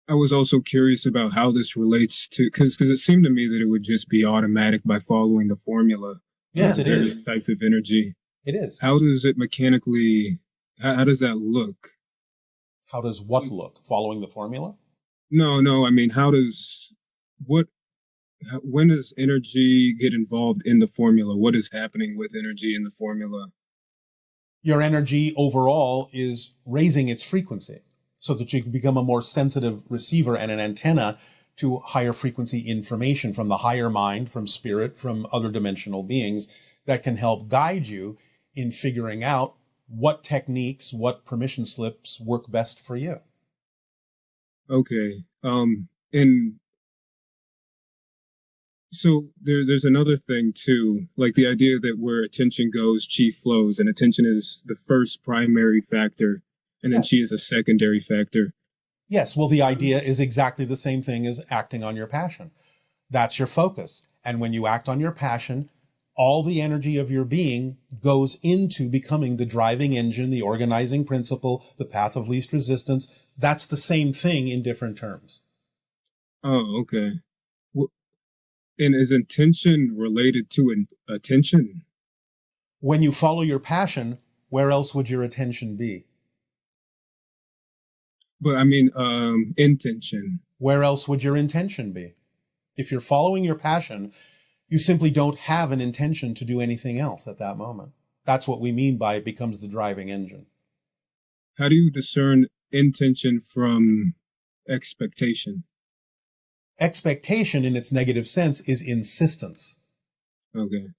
I was also curious about how this relates to, because it seemed to me that it would just be automatic by following the formula. Yes, it various is. Types of energy. It is. How does it mechanically, how does that look? How does what look? Following the formula? No. I mean, when does energy get involved in the formula? What is happening with energy in the formula? Your energy overall is raising its frequency so that you can become a more sensitive receiver and an antenna to higher frequency information from the higher mind, from spirit, from other dimensional beings that can help guide you in figuring out what techniques, what permission slips work best for you. Okay. And so there's another thing too, like the idea that where attention goes, chi flows, and attention is the first primary factor, and then chi is a secondary factor. Yes. Well, the idea is exactly the same thing as acting on your passion. That's your focus. And when you act on your passion, all the energy of your being goes into becoming the driving engine, the organizing principle, the path of least resistance. That's the same thing in different terms. Oh, okay. And is intention related to attention? When you follow your passion, Where else would your attention be? But I mean, intention. Where else would your intention be? If you're following your passion, you simply don't have an intention to do anything else at that moment. That's what we mean by it becomes the driving engine. How do you discern intention from expectation? Expectation in its negative sense is insistence. Okay.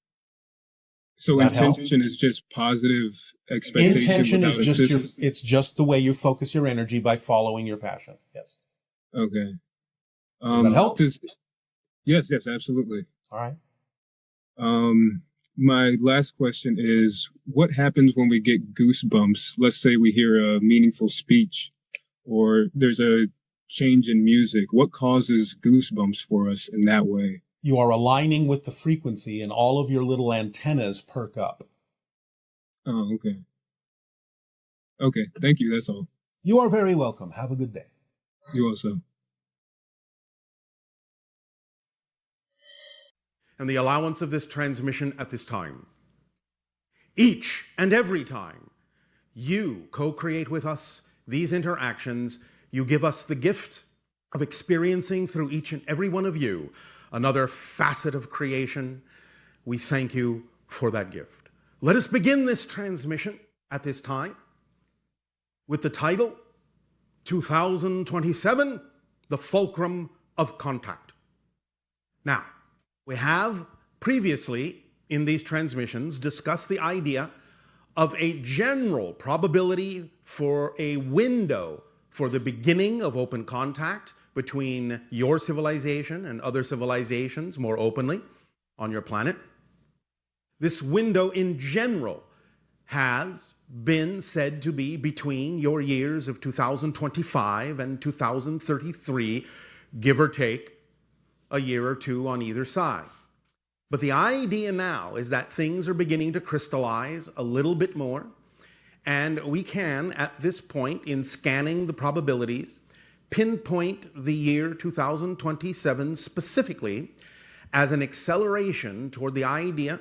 So intention is just positive expectation. Intention is just insistence? it's just the way you focus your energy by following your passion. Yes. Okay. Does that help? Yes, absolutely. All right. My last question is, what happens when we get goosebumps? Let's say we hear a meaningful speech or there's a change in music. What causes goosebumps for us in that way? You are aligning with the frequency and all of your little antennas perk up. Oh, okay. Okay, thank you. That's all. You are very welcome. Have a good day. You also. And the allowance of this transmission at this time. Each and every time you co-create with us these interactions, you give us the gift of experiencing through each and every one of you another facet of creation. We thank you for that gift. Let us begin this transmission at this time with the title 2027, the Fulcrum of Contact. Now, we have previously in these transmissions discussed the idea of a general probability for a window for the beginning of open contact between your civilization and other civilizations more openly on your planet. This window in general has been said to be between your years of 2025 and 2033, give or take a year or two on either side. But the idea now is that things are beginning to crystallize a little bit more, and we can, at this point, in scanning the probabilities, pinpoint the year 2027 specifically as an acceleration toward the idea,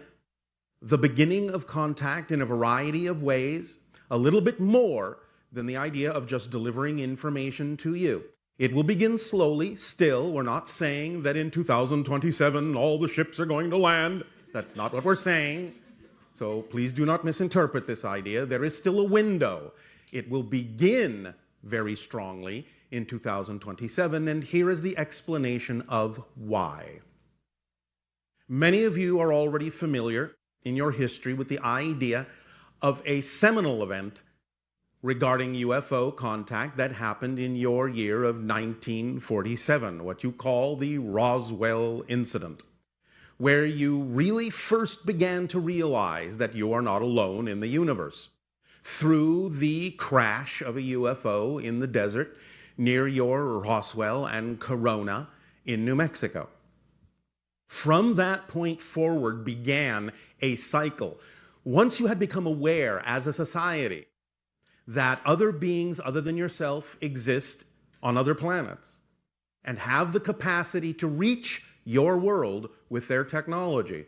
the beginning of contact in a variety of ways, a little bit more than the idea of just delivering information to you. It will begin slowly, still. We're not saying that in 2027 all the ships are going to land. That's not what we're saying. So please do not misinterpret this idea. There is still a window. It will begin very strongly in 2027, and here is the explanation of why. Many of you are already familiar in your history with the idea of a seminal event regarding UFO contact that happened in your year of 1947, what you call the Roswell incident, where you really first began to realize that you are not alone in the universe through the crash of a UFO in the desert near your Roswell and Corona in New Mexico. From that point forward began a cycle. Once you had become aware as a society that other beings other than yourself exist on other planets and have the capacity to reach your world with their technology,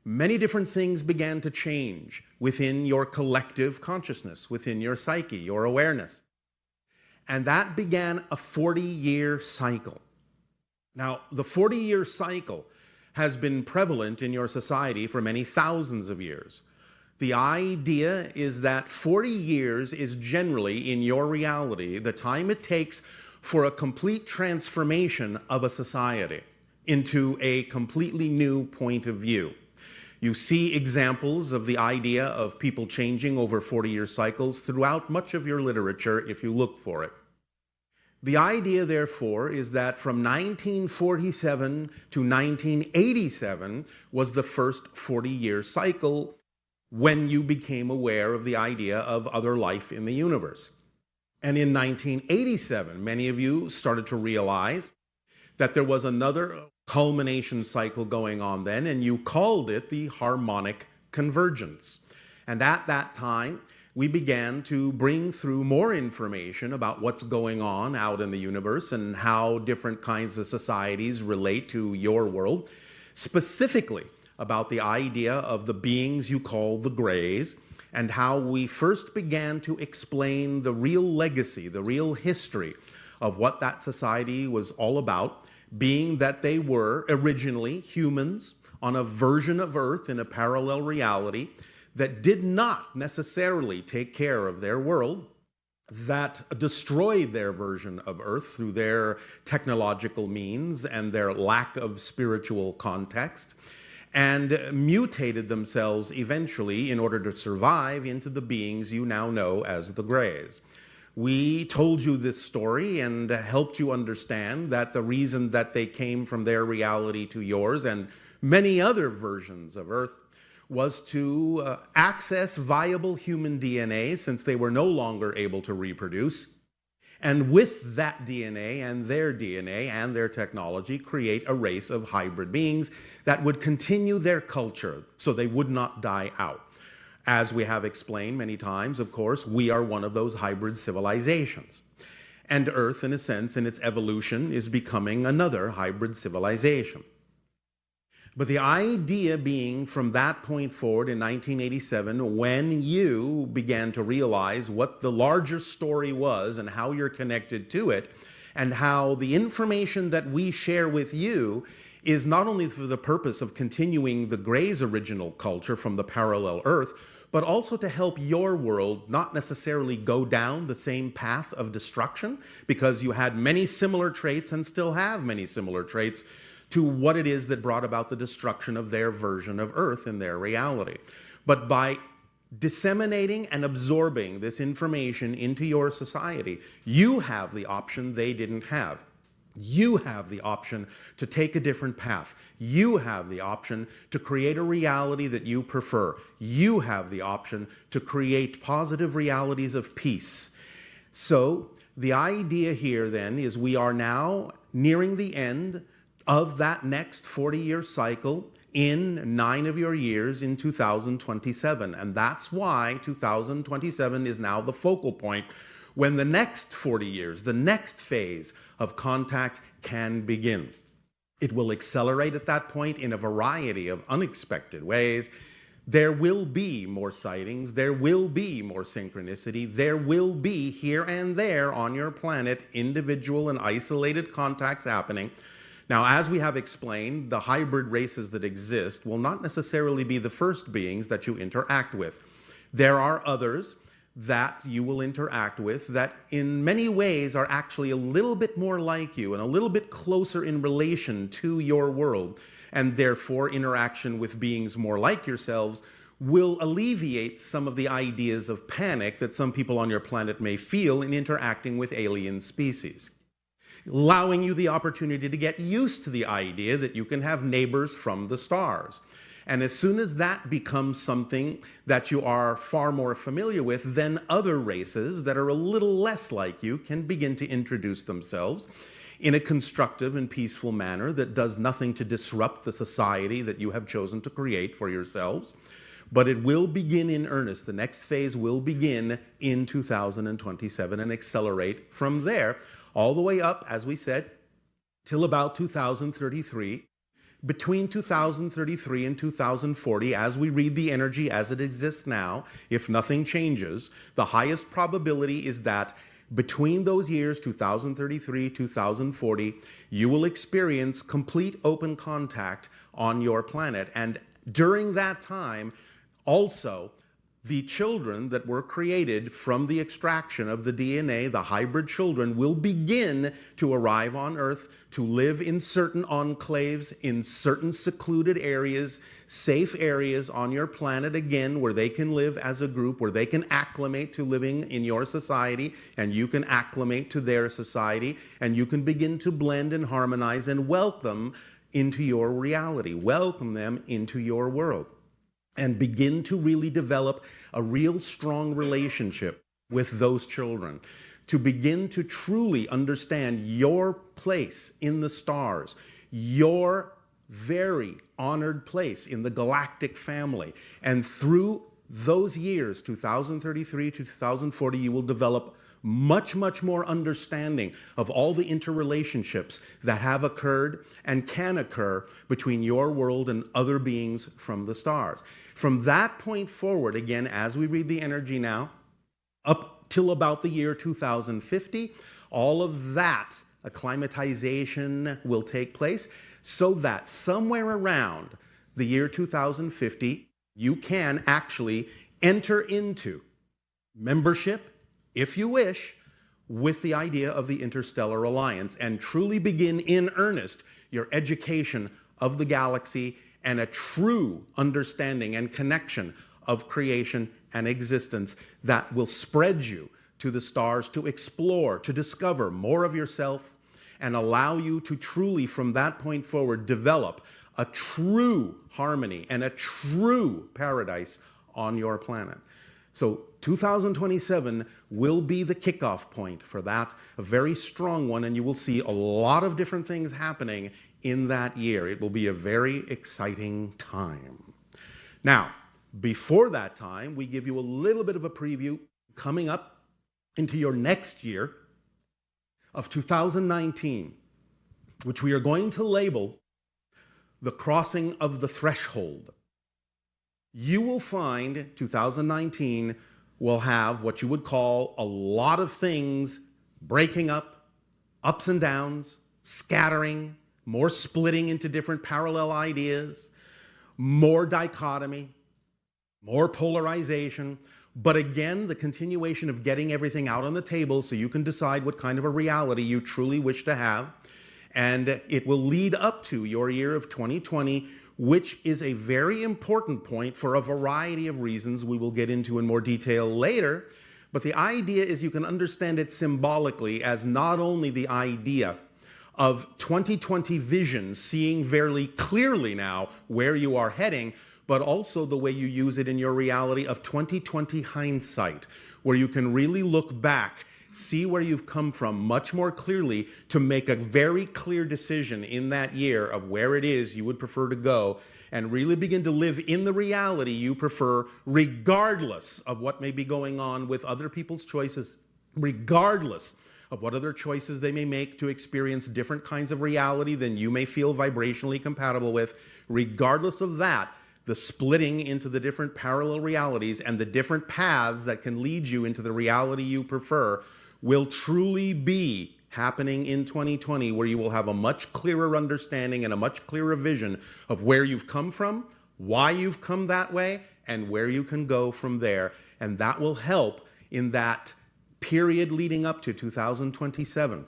many different things began to change within your collective consciousness, within your psyche, your awareness. And that began a 40-year cycle. Now, the 40-year cycle has been prevalent in your society for many thousands of years. The idea is that 40 years is generally, in your reality, the time it takes for a complete transformation of a society into a completely new point of view. You see examples of the idea of people changing over 40-year cycles throughout much of your literature if you look for it. The idea, therefore, is that from 1947 to 1987 was the first 40-year cycle when you became aware of the idea of other life in the universe. And in 1987, many of you started to realize that there was another culmination cycle going on then, and you called it the harmonic convergence. And at that time, we began to bring through more information about what's going on out in the universe and how different kinds of societies relate to your world, specifically about the idea of the beings you call the Greys and how we first began to explain the real legacy, the real history of what that society was all about, being that they were originally humans on a version of Earth in a parallel reality that did not necessarily take care of their world, that destroyed their version of Earth through their technological means and their lack of spiritual context, and mutated themselves eventually in order to survive into the beings you now know as the Greys. We told you this story and helped you understand that the reason that they came from their reality to yours and many other versions of Earth was to access viable human DNA, since they were no longer able to reproduce, and with that DNA and their technology, create a race of hybrid beings that would continue their culture so they would not die out. As we have explained many times, of course, we are one of those hybrid civilizations. And Earth, in a sense, in its evolution, is becoming another hybrid civilization. But the idea being, from that point forward in 1987, when you began to realize what the larger story was and how you're connected to it, and how the information that we share with you is not only for the purpose of continuing the Greys' original culture from the parallel Earth, but also to help your world not necessarily go down the same path of destruction, because you had many similar traits and still have many similar traits to what it is that brought about the destruction of their version of Earth in their reality. But by disseminating and absorbing this information into your society, you have the option they didn't have. You have the option to take a different path. You have the option to create a reality that you prefer. You have the option to create positive realities of peace. So the idea here then is we are now nearing the end of that next 40-year cycle in 9 of your years in 2027. And that's why 2027 is now the focal point when the next 40 years, the next phase of contact can begin. It will accelerate at that point in a variety of unexpected ways. There will be more sightings, there will be more synchronicity, there will be here and there on your planet individual and isolated contacts happening. Now, as we have explained, the hybrid races that exist will not necessarily be the first beings that you interact with. There are others that you will interact with that in many ways are actually a little bit more like you and a little bit closer in relation to your world, and therefore interaction with beings more like yourselves will alleviate some of the ideas of panic that some people on your planet may feel in interacting with alien species, allowing you the opportunity to get used to the idea that you can have neighbors from the stars. And as soon as that becomes something that you are far more familiar with, then other races that are a little less like you can begin to introduce themselves in a constructive and peaceful manner that does nothing to disrupt the society that you have chosen to create for yourselves. But it will begin in earnest. The next phase will begin in 2027 and accelerate from there all the way up, as we said, till about 2033. Between 2033 and 2040, as we read the energy as it exists now, if nothing changes, the highest probability is that between those years, 2033, 2040, you will experience complete open contact on your planet. And during that time, also, the children that were created from the extraction of the DNA, the hybrid children, will begin to arrive on Earth to live in certain enclaves, in certain secluded areas, safe areas on your planet, again, where they can live as a group, where they can acclimate to living in your society, and you can acclimate to their society, and you can begin to blend and harmonize and welcome into your reality, welcome them into your world, and begin to really develop a real strong relationship with those children, to begin to truly understand your place in the stars, your very honored place in the galactic family. And through those years, 2033 to 2040, you will develop much, much more understanding of all the interrelationships that have occurred and can occur between your world and other beings from the stars. From that point forward, again, as we read the energy now, up till about the year 2050, all of that acclimatization will take place so that somewhere around the year 2050, you can actually enter into membership, if you wish, with the idea of the Interstellar Alliance and truly begin in earnest your education of the galaxy and a true understanding and connection of creation and existence that will spread you to the stars to explore, to discover more of yourself and allow you to truly, from that point forward, develop a true harmony and a true paradise on your planet. So 2027 will be the kickoff point for that, a very strong one, and you will see a lot of different things happening in that year. It will be a very exciting time. Now, before that time, we give you a little bit of a preview coming up into your next year of 2019, which we are going to label the crossing of the threshold. You will find 2019 will have what you would call a lot of things breaking up, ups and downs, scattering, more splitting into different parallel ideas, more dichotomy, more polarization, but again, the continuation of getting everything out on the table so you can decide what kind of a reality you truly wish to have. And it will lead up to your year of 2020, which is a very important point for a variety of reasons we will get into in more detail later. But the idea is you can understand it symbolically as not only the idea of 2020 vision, seeing very clearly now where you are heading, but also the way you use it in your reality of 2020 hindsight, where you can really look back, see where you've come from much more clearly to make a very clear decision in that year of where it is you would prefer to go and really begin to live in the reality you prefer, regardless of what may be going on with other people's choices, regardless of what other choices they may make to experience different kinds of reality than you may feel vibrationally compatible with. Regardless of that, the splitting into the different parallel realities and the different paths that can lead you into the reality you prefer will truly be happening in 2020, where you will have a much clearer understanding and a much clearer vision of where you've come from, why you've come that way, and where you can go from there. And that will help in that period leading up to 2027.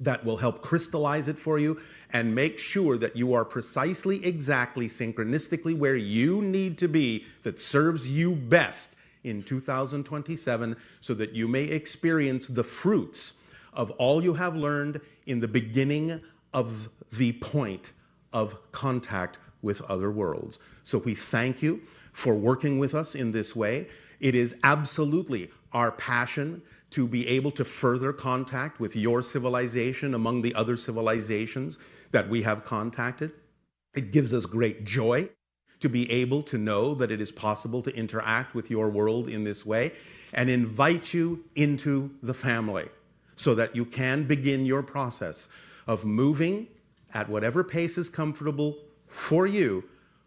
That will help crystallize it for you and make sure that you are precisely, exactly, synchronistically where you need to be that serves you best in 2027 so that you may experience the fruits of all you have learned in the beginning of the point of contact with other worlds. So we thank you for working with us in this way. It is absolutely our passion to be able to further contact with your civilization among the other civilizations that we have contacted. It gives us great joy to be able to know that it is possible to interact with your world in this way and invite you into the family so that you can begin your process of moving at whatever pace is comfortable for you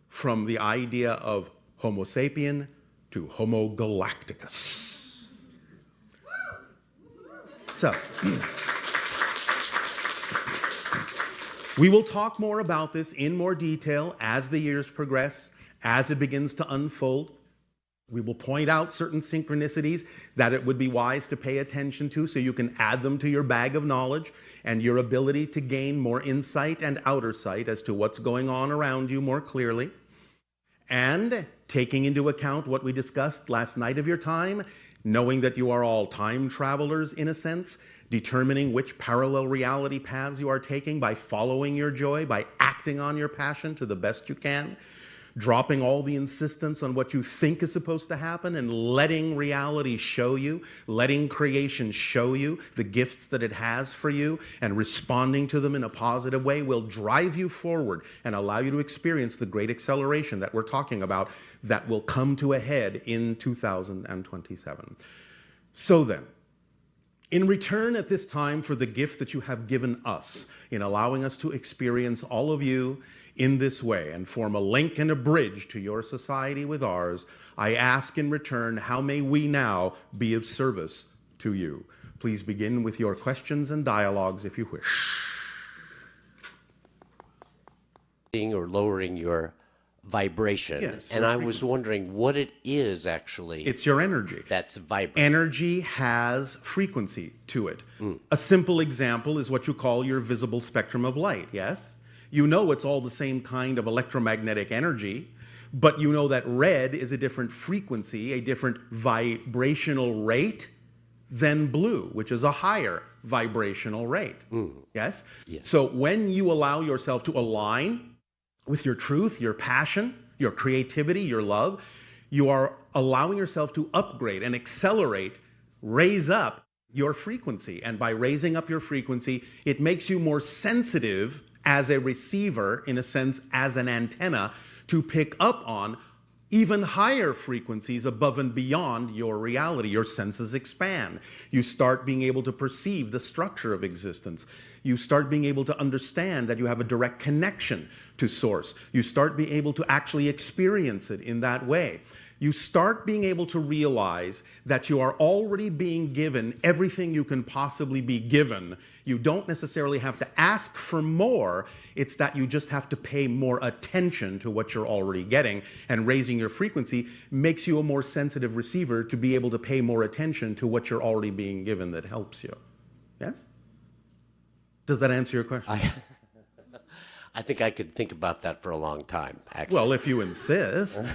from the idea of Homo sapien to Homo galacticus. So, we will talk more about this in more detail as the years progress, as it begins to unfold. We will point out certain synchronicities that it would be wise to pay attention to so you can add them to your bag of knowledge and your ability to gain more insight and outer sight as to what's going on around you more clearly. And taking into account what we discussed last night of your time, knowing that you are all time travelers in a sense, determining which parallel reality paths you are taking by following your joy, by acting on your passion to the best you can, dropping all the insistence on what you think is supposed to happen and letting reality show you, letting creation show you the gifts that it has for you and responding to them in a positive way will drive you forward and allow you to experience the great acceleration that we're talking about that will come to a head in 2027. So then, In return at this time for the gift that you have given us in allowing us to experience all of you in this way and form a link and a bridge to your society with ours, I ask in return, how may we now be of service to you? Please begin with your questions and dialogues if you wish. Or lowering your vibration. Yes, and I was wondering what it is actually. It's your energy. That's vibrating. Energy has frequency to it. A simple example is what you call your visible spectrum of light, yes? You know it's all the same kind of electromagnetic energy, but you know that red is a different frequency, a different vibrational rate than blue, which is a higher vibrational rate. Yes? Yes. So when you allow yourself to align with your truth, your passion, your creativity, your love, you are allowing yourself to upgrade and accelerate, raise up your frequency. And by raising up your frequency, it makes you more sensitive as a receiver, in a sense, as an antenna, to pick up on even higher frequencies above and beyond your reality. Your senses expand. You start being able to perceive the structure of existence. You start being able to understand that you have a direct connection to source. You start being able to actually experience it in that way. You start being able to realize that you are already being given everything you can possibly be given. You don't necessarily have to ask for more. It's that you just have to pay more attention to what you're already getting. And raising your frequency makes you a more sensitive receiver to be able to pay more attention to what you're already being given that helps you. Yes? Does that answer your question? I think I could think about that for a long time, actually. Well, if you insist.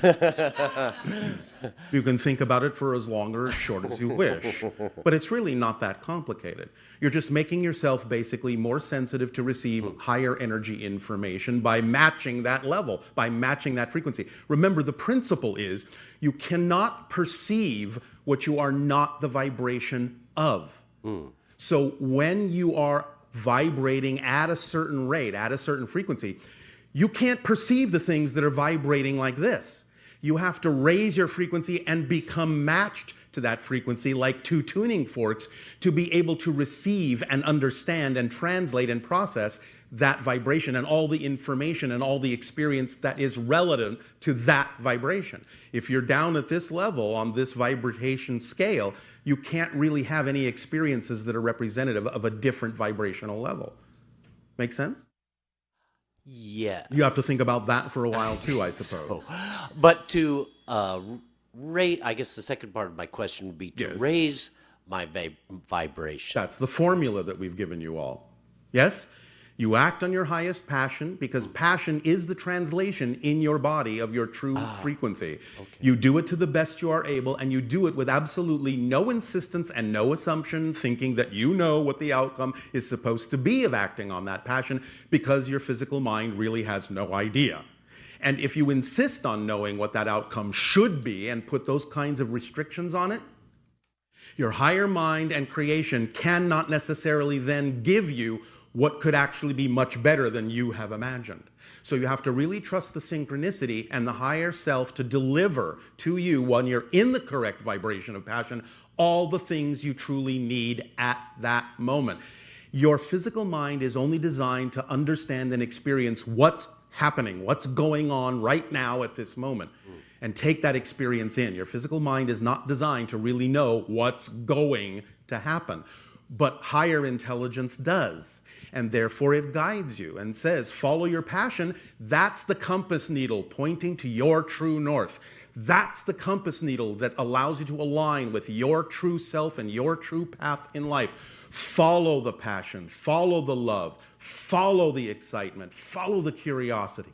You can think about it for as long or as short as you wish. But it's really not that complicated. You're just making yourself basically more sensitive to receive higher energy information by matching that level, by matching that frequency. Remember, the principle is you cannot perceive what you are not the vibration of. So when you are vibrating at a certain rate, at a certain frequency, you can't perceive the things that are vibrating like this. You have to raise your frequency and become matched to that frequency like two tuning forks to be able to receive and understand and translate and process that vibration and all the information and all the experience that is relevant to that vibration. If you're down at this level on this vibration scale, you can't really have any experiences that are representative of a different vibrational level. Make sense? Yeah. You have to think about that for a while too, I suppose. But to rate, I guess the second part of my question would be to raise my vibration. That's the formula that we've given you all. Yes? You act on your highest passion because passion is the translation in your body of your true frequency. Okay. You do it to the best you are able, and you do it with absolutely no insistence and no assumption, thinking that you know what the outcome is supposed to be of acting on that passion because your physical mind really has no idea. And if you insist on knowing what that outcome should be and put those kinds of restrictions on it, your higher mind and creation cannot necessarily then give you what could actually be much better than you have imagined. So you have to really trust the synchronicity and the higher self to deliver to you, when you're in the correct vibration of passion, all the things you truly need at that moment. Your physical mind is only designed to understand and experience what's happening, what's going on right now at this moment, and take that experience in. Your physical mind is not designed to really know what's going to happen, but higher intelligence does. And therefore it guides you and says, follow your passion. That's the compass needle pointing to your true north. That's the compass needle that allows you to align with your true self and your true path in life. Follow the passion, follow the love, follow the excitement, follow the curiosity,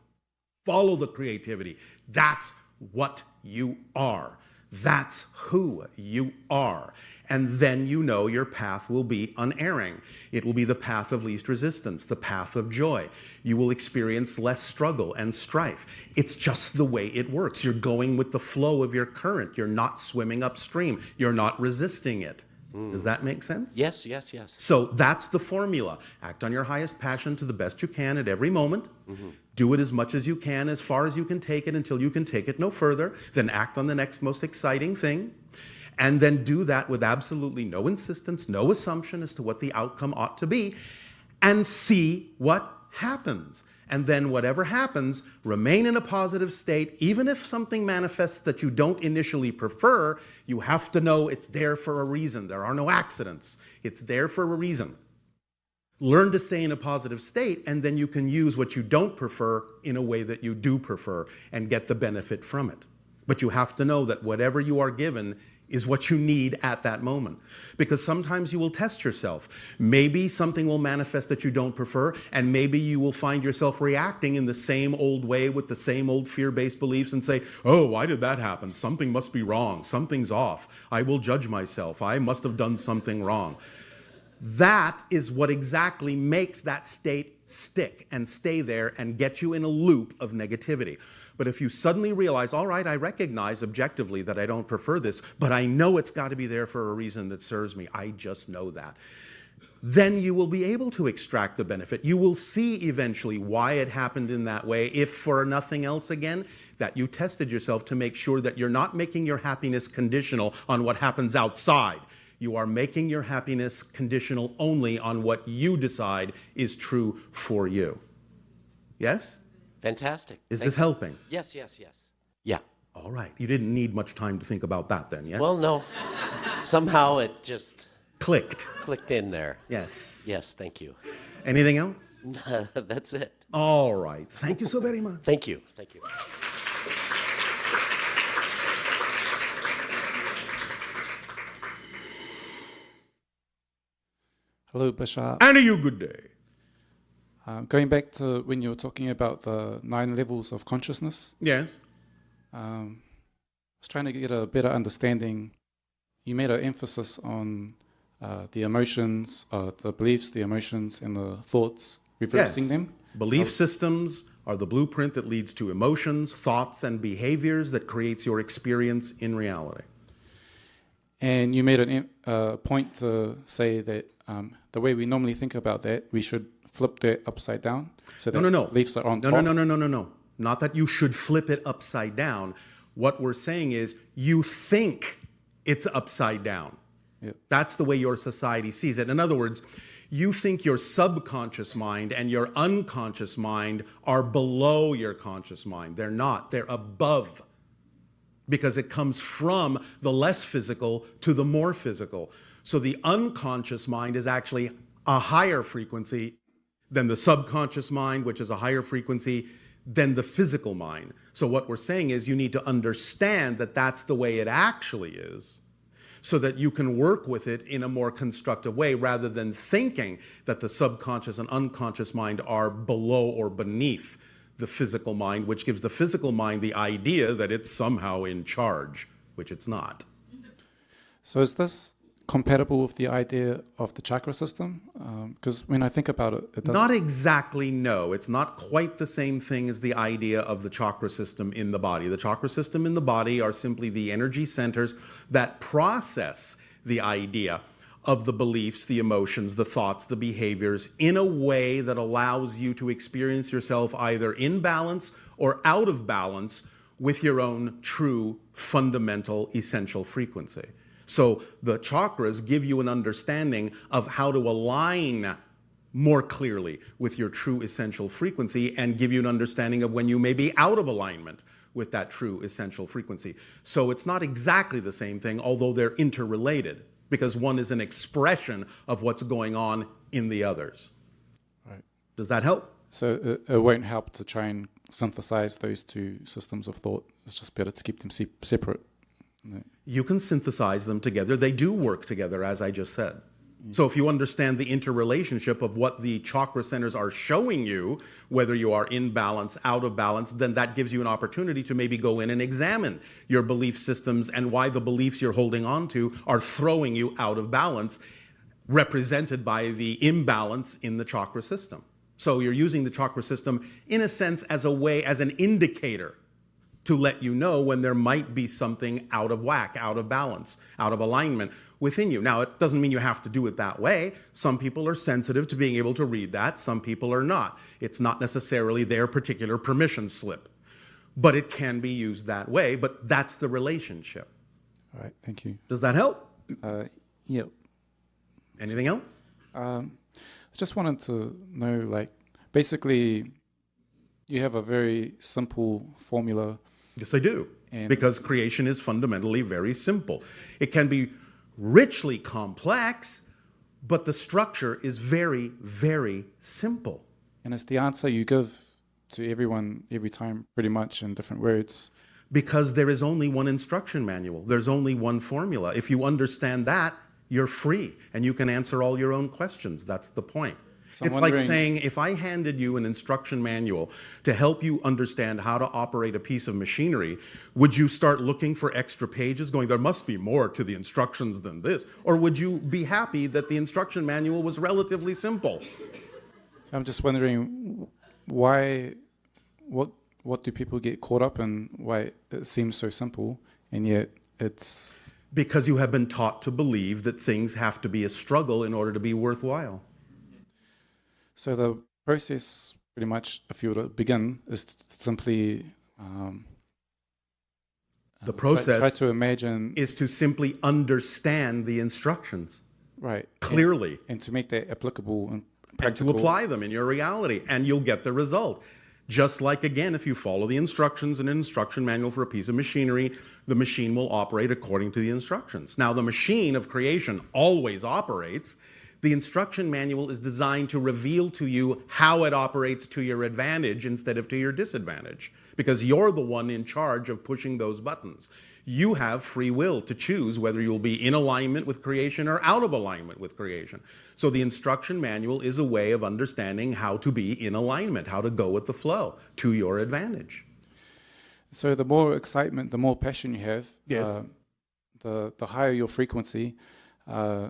follow the creativity. That's what you are. That's who you are. And then you know your path will be unerring. It will be the path of least resistance, the path of joy. You will experience less struggle and strife. It's just the way it works. You're going with the flow of your current. You're not swimming upstream. You're not resisting it. Does that make sense? Yes, yes, yes. So that's the formula. Act on your highest passion to the best you can at every moment. Do it as much as you can, as far as you can take it, until you can take it no further. Then act on the next most exciting thing. and then do that with absolutely no insistence, no assumption as to what the outcome ought to be, and see what happens. And then whatever happens, remain in a positive state. Even if something manifests that you don't initially prefer, you have to know it's there for a reason. There are no accidents. It's there for a reason. Learn to stay in a positive state, and then you can use what you don't prefer in a way that you do prefer and get the benefit from it. But you have to know that whatever you are given is what you need at that moment. Because sometimes you will test yourself. Maybe something will manifest that you don't prefer, and maybe you will find yourself reacting in the same old way with the same old fear-based beliefs and say, oh, why did that happen? Something must be wrong. Something's off. I will judge myself. I must have done something wrong. That is what exactly makes that state stick and stay there and get you in a loop of negativity. But if you suddenly realize, all right, I recognize objectively that I don't prefer this, but I know it's got to be there for a reason that serves me. I just know that. Then you will be able to extract the benefit. You will see eventually why it happened in that way, if for nothing else again, that you tested yourself to make sure that you're not making your happiness conditional on what happens outside. You are making your happiness conditional only on what you decide is true for you. Yes? Fantastic. Is this helping? Yes. Yeah. All right. You didn't need much time to think about that then, yes? Well, no. Somehow it just clicked in there. Yes. Yes, thank you. Anything else? That's it. All right. Thank you so very much. Thank you. Hello, Bashar. And a you good day. Going back to when you were talking about the 9 levels of consciousness. Yes. I was trying to get a better understanding. You made an emphasis on the emotions, the beliefs, the emotions, and the thoughts, reversing them. Belief systems are the blueprint that leads to emotions, thoughts, and behaviors that creates your experience in reality. And you made a point to say that the way we normally think about that, we should flip that upside down. So that beliefs are on top. No. Not that you should flip it upside down. What we're saying is you think it's upside down. Yeah. That's the way your society sees it. In other words, you think your subconscious mind and your unconscious mind are below your conscious mind. They're not. They're above. Because it comes from the less physical to the more physical. So the unconscious mind is actually a higher frequency than the subconscious mind, which is a higher frequency than the physical mind. So what we're saying is you need to understand that that's the way it actually is, so that you can work with it in a more constructive way, rather than thinking that the subconscious and unconscious mind are below or beneath the physical mind, which gives the physical mind the idea that it's somehow in charge, which it's not. So is this compatible with the idea of the chakra system? Because when I think about it, it doesn't... Not exactly, no. It's not quite the same thing as the idea of the chakra system in the body. The chakra system in the body are simply the energy centers that process the idea of the beliefs, the emotions, the thoughts, the behaviors in a way that allows you to experience yourself either in balance or out of balance with your own true, fundamental, essential frequency. So the chakras give you an understanding of how to align more clearly with your true essential frequency and give you an understanding of when you may be out of alignment with that true essential frequency. So it's not exactly the same thing, although they're interrelated, because one is an expression of what's going on in the others. Right. Does that help? So it won't help to try and synthesize those two systems of thought. It's just better to keep them separate. You can synthesize them together. They do work together, as I just said. So if you understand the interrelationship of what the chakra centers are showing you, whether you are in balance, out of balance, then that gives you an opportunity to maybe go in and examine your belief systems and why the beliefs you're holding on to are throwing you out of balance, represented by the imbalance in the chakra system. So you're using the chakra system, in a sense, as a way, as an indicator to let you know when there might be something out of whack, out of balance, out of alignment within you. Now, it doesn't mean you have to do it that way. Some people are sensitive to being able to read that. Some people are not. It's not necessarily their particular permission slip. But it can be used that way, but that's the relationship. All right, thank you. Does that help? Yep. Anything else? I just wanted to know, like, basically, you have a very simple formula. Yes, I do. Because creation is fundamentally very simple. It can be richly complex, but the structure is very, very simple. And it's the answer you give to everyone every time, pretty much, in different words. Because there is only one instruction manual. There's only one formula. If you understand that, you're free and you can answer all your own questions. That's the point. So it's like saying, if I handed you an instruction manual to help you understand how to operate a piece of machinery, would you start looking for extra pages going, there must be more to the instructions than this? Or would you be happy that the instruction manual was relatively simple? I'm just wondering why, what do people get caught up in? Why it seems so simple and yet it's... Because you have been taught to believe that things have to be a struggle in order to be worthwhile. So the process, pretty much, if you were to begin, is simply the process try to imagine is to simply understand the instructions, right, clearly, and to make that applicable and practical, and to apply them in your reality, and you'll get the result. Just like, again, if you follow the instructions in an instruction manual for a piece of machinery, the machine will operate according to the instructions. Now, the machine of creation always operates. The instruction manual is designed to reveal to you how it operates to your advantage instead of to your disadvantage, because you're the one in charge of pushing those buttons. You have free will to choose whether you'll be in alignment with creation or out of alignment with creation. So the instruction manual is a way of understanding how to be in alignment, how to go with the flow to your advantage. So the more excitement, the more passion you have, yes. The higher your frequency.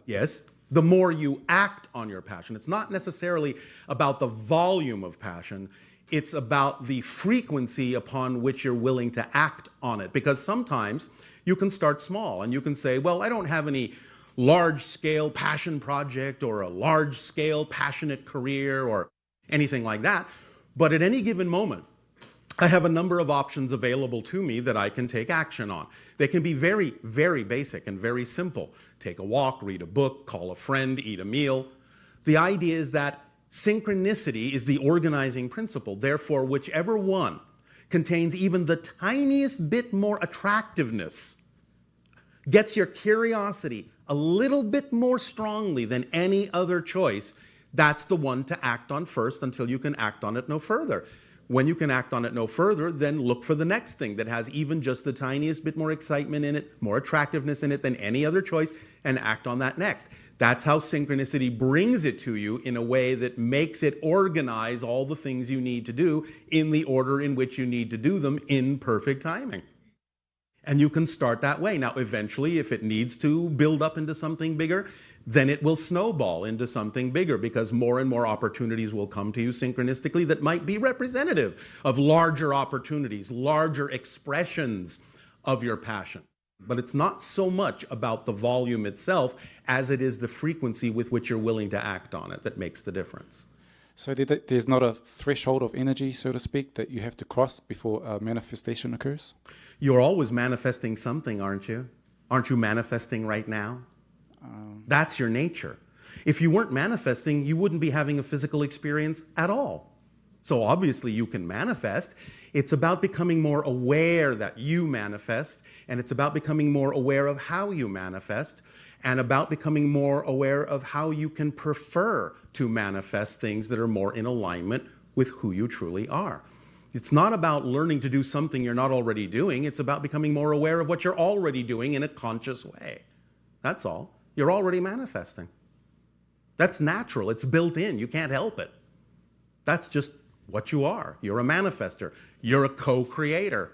Yes. The more you act on your passion. It's not necessarily about the volume of passion. It's about the frequency upon which you're willing to act on it. Because sometimes you can start small and you can say, well, I don't have any large-scale passion project or a large-scale passionate career or anything like that. But at any given moment, I have a number of options available to me that I can take action on. They can be very, very basic and very simple. Take a walk, read a book, call a friend, eat a meal. The idea is that synchronicity is the organizing principle. Therefore, whichever one contains even the tiniest bit more attractiveness, gets your curiosity a little bit more strongly than any other choice, that's the one to act on first until you can act on it no further. When you can act on it no further, then look for the next thing that has even just the tiniest bit more excitement in it, more attractiveness in it than any other choice, and act on that next. That's how synchronicity brings it to you in a way that makes it organize all the things you need to do in the order in which you need to do them in perfect timing. And you can start that way. Now, eventually, if it needs to build up into something bigger, then it will snowball into something bigger because more and more opportunities will come to you synchronistically that might be representative of larger opportunities, larger expressions of your passion. But it's not so much about the volume itself as it is the frequency with which you're willing to act on it that makes the difference. So there's not a threshold of energy, so to speak, that you have to cross before a manifestation occurs? You're always manifesting something, aren't you? Aren't you manifesting right now? That's your nature. If you weren't manifesting, you wouldn't be having a physical experience at all. So obviously you can manifest. It's about becoming more aware that you manifest, and it's about becoming more aware of how you manifest, and about becoming more aware of how you can prefer to manifest things that are more in alignment with who you truly are. It's not about learning to do something you're not already doing. It's about becoming more aware of what you're already doing in a conscious way. That's all. You're already manifesting. That's natural. It's built in. You can't help it. That's just what you are. You're a manifester. You're a co-creator.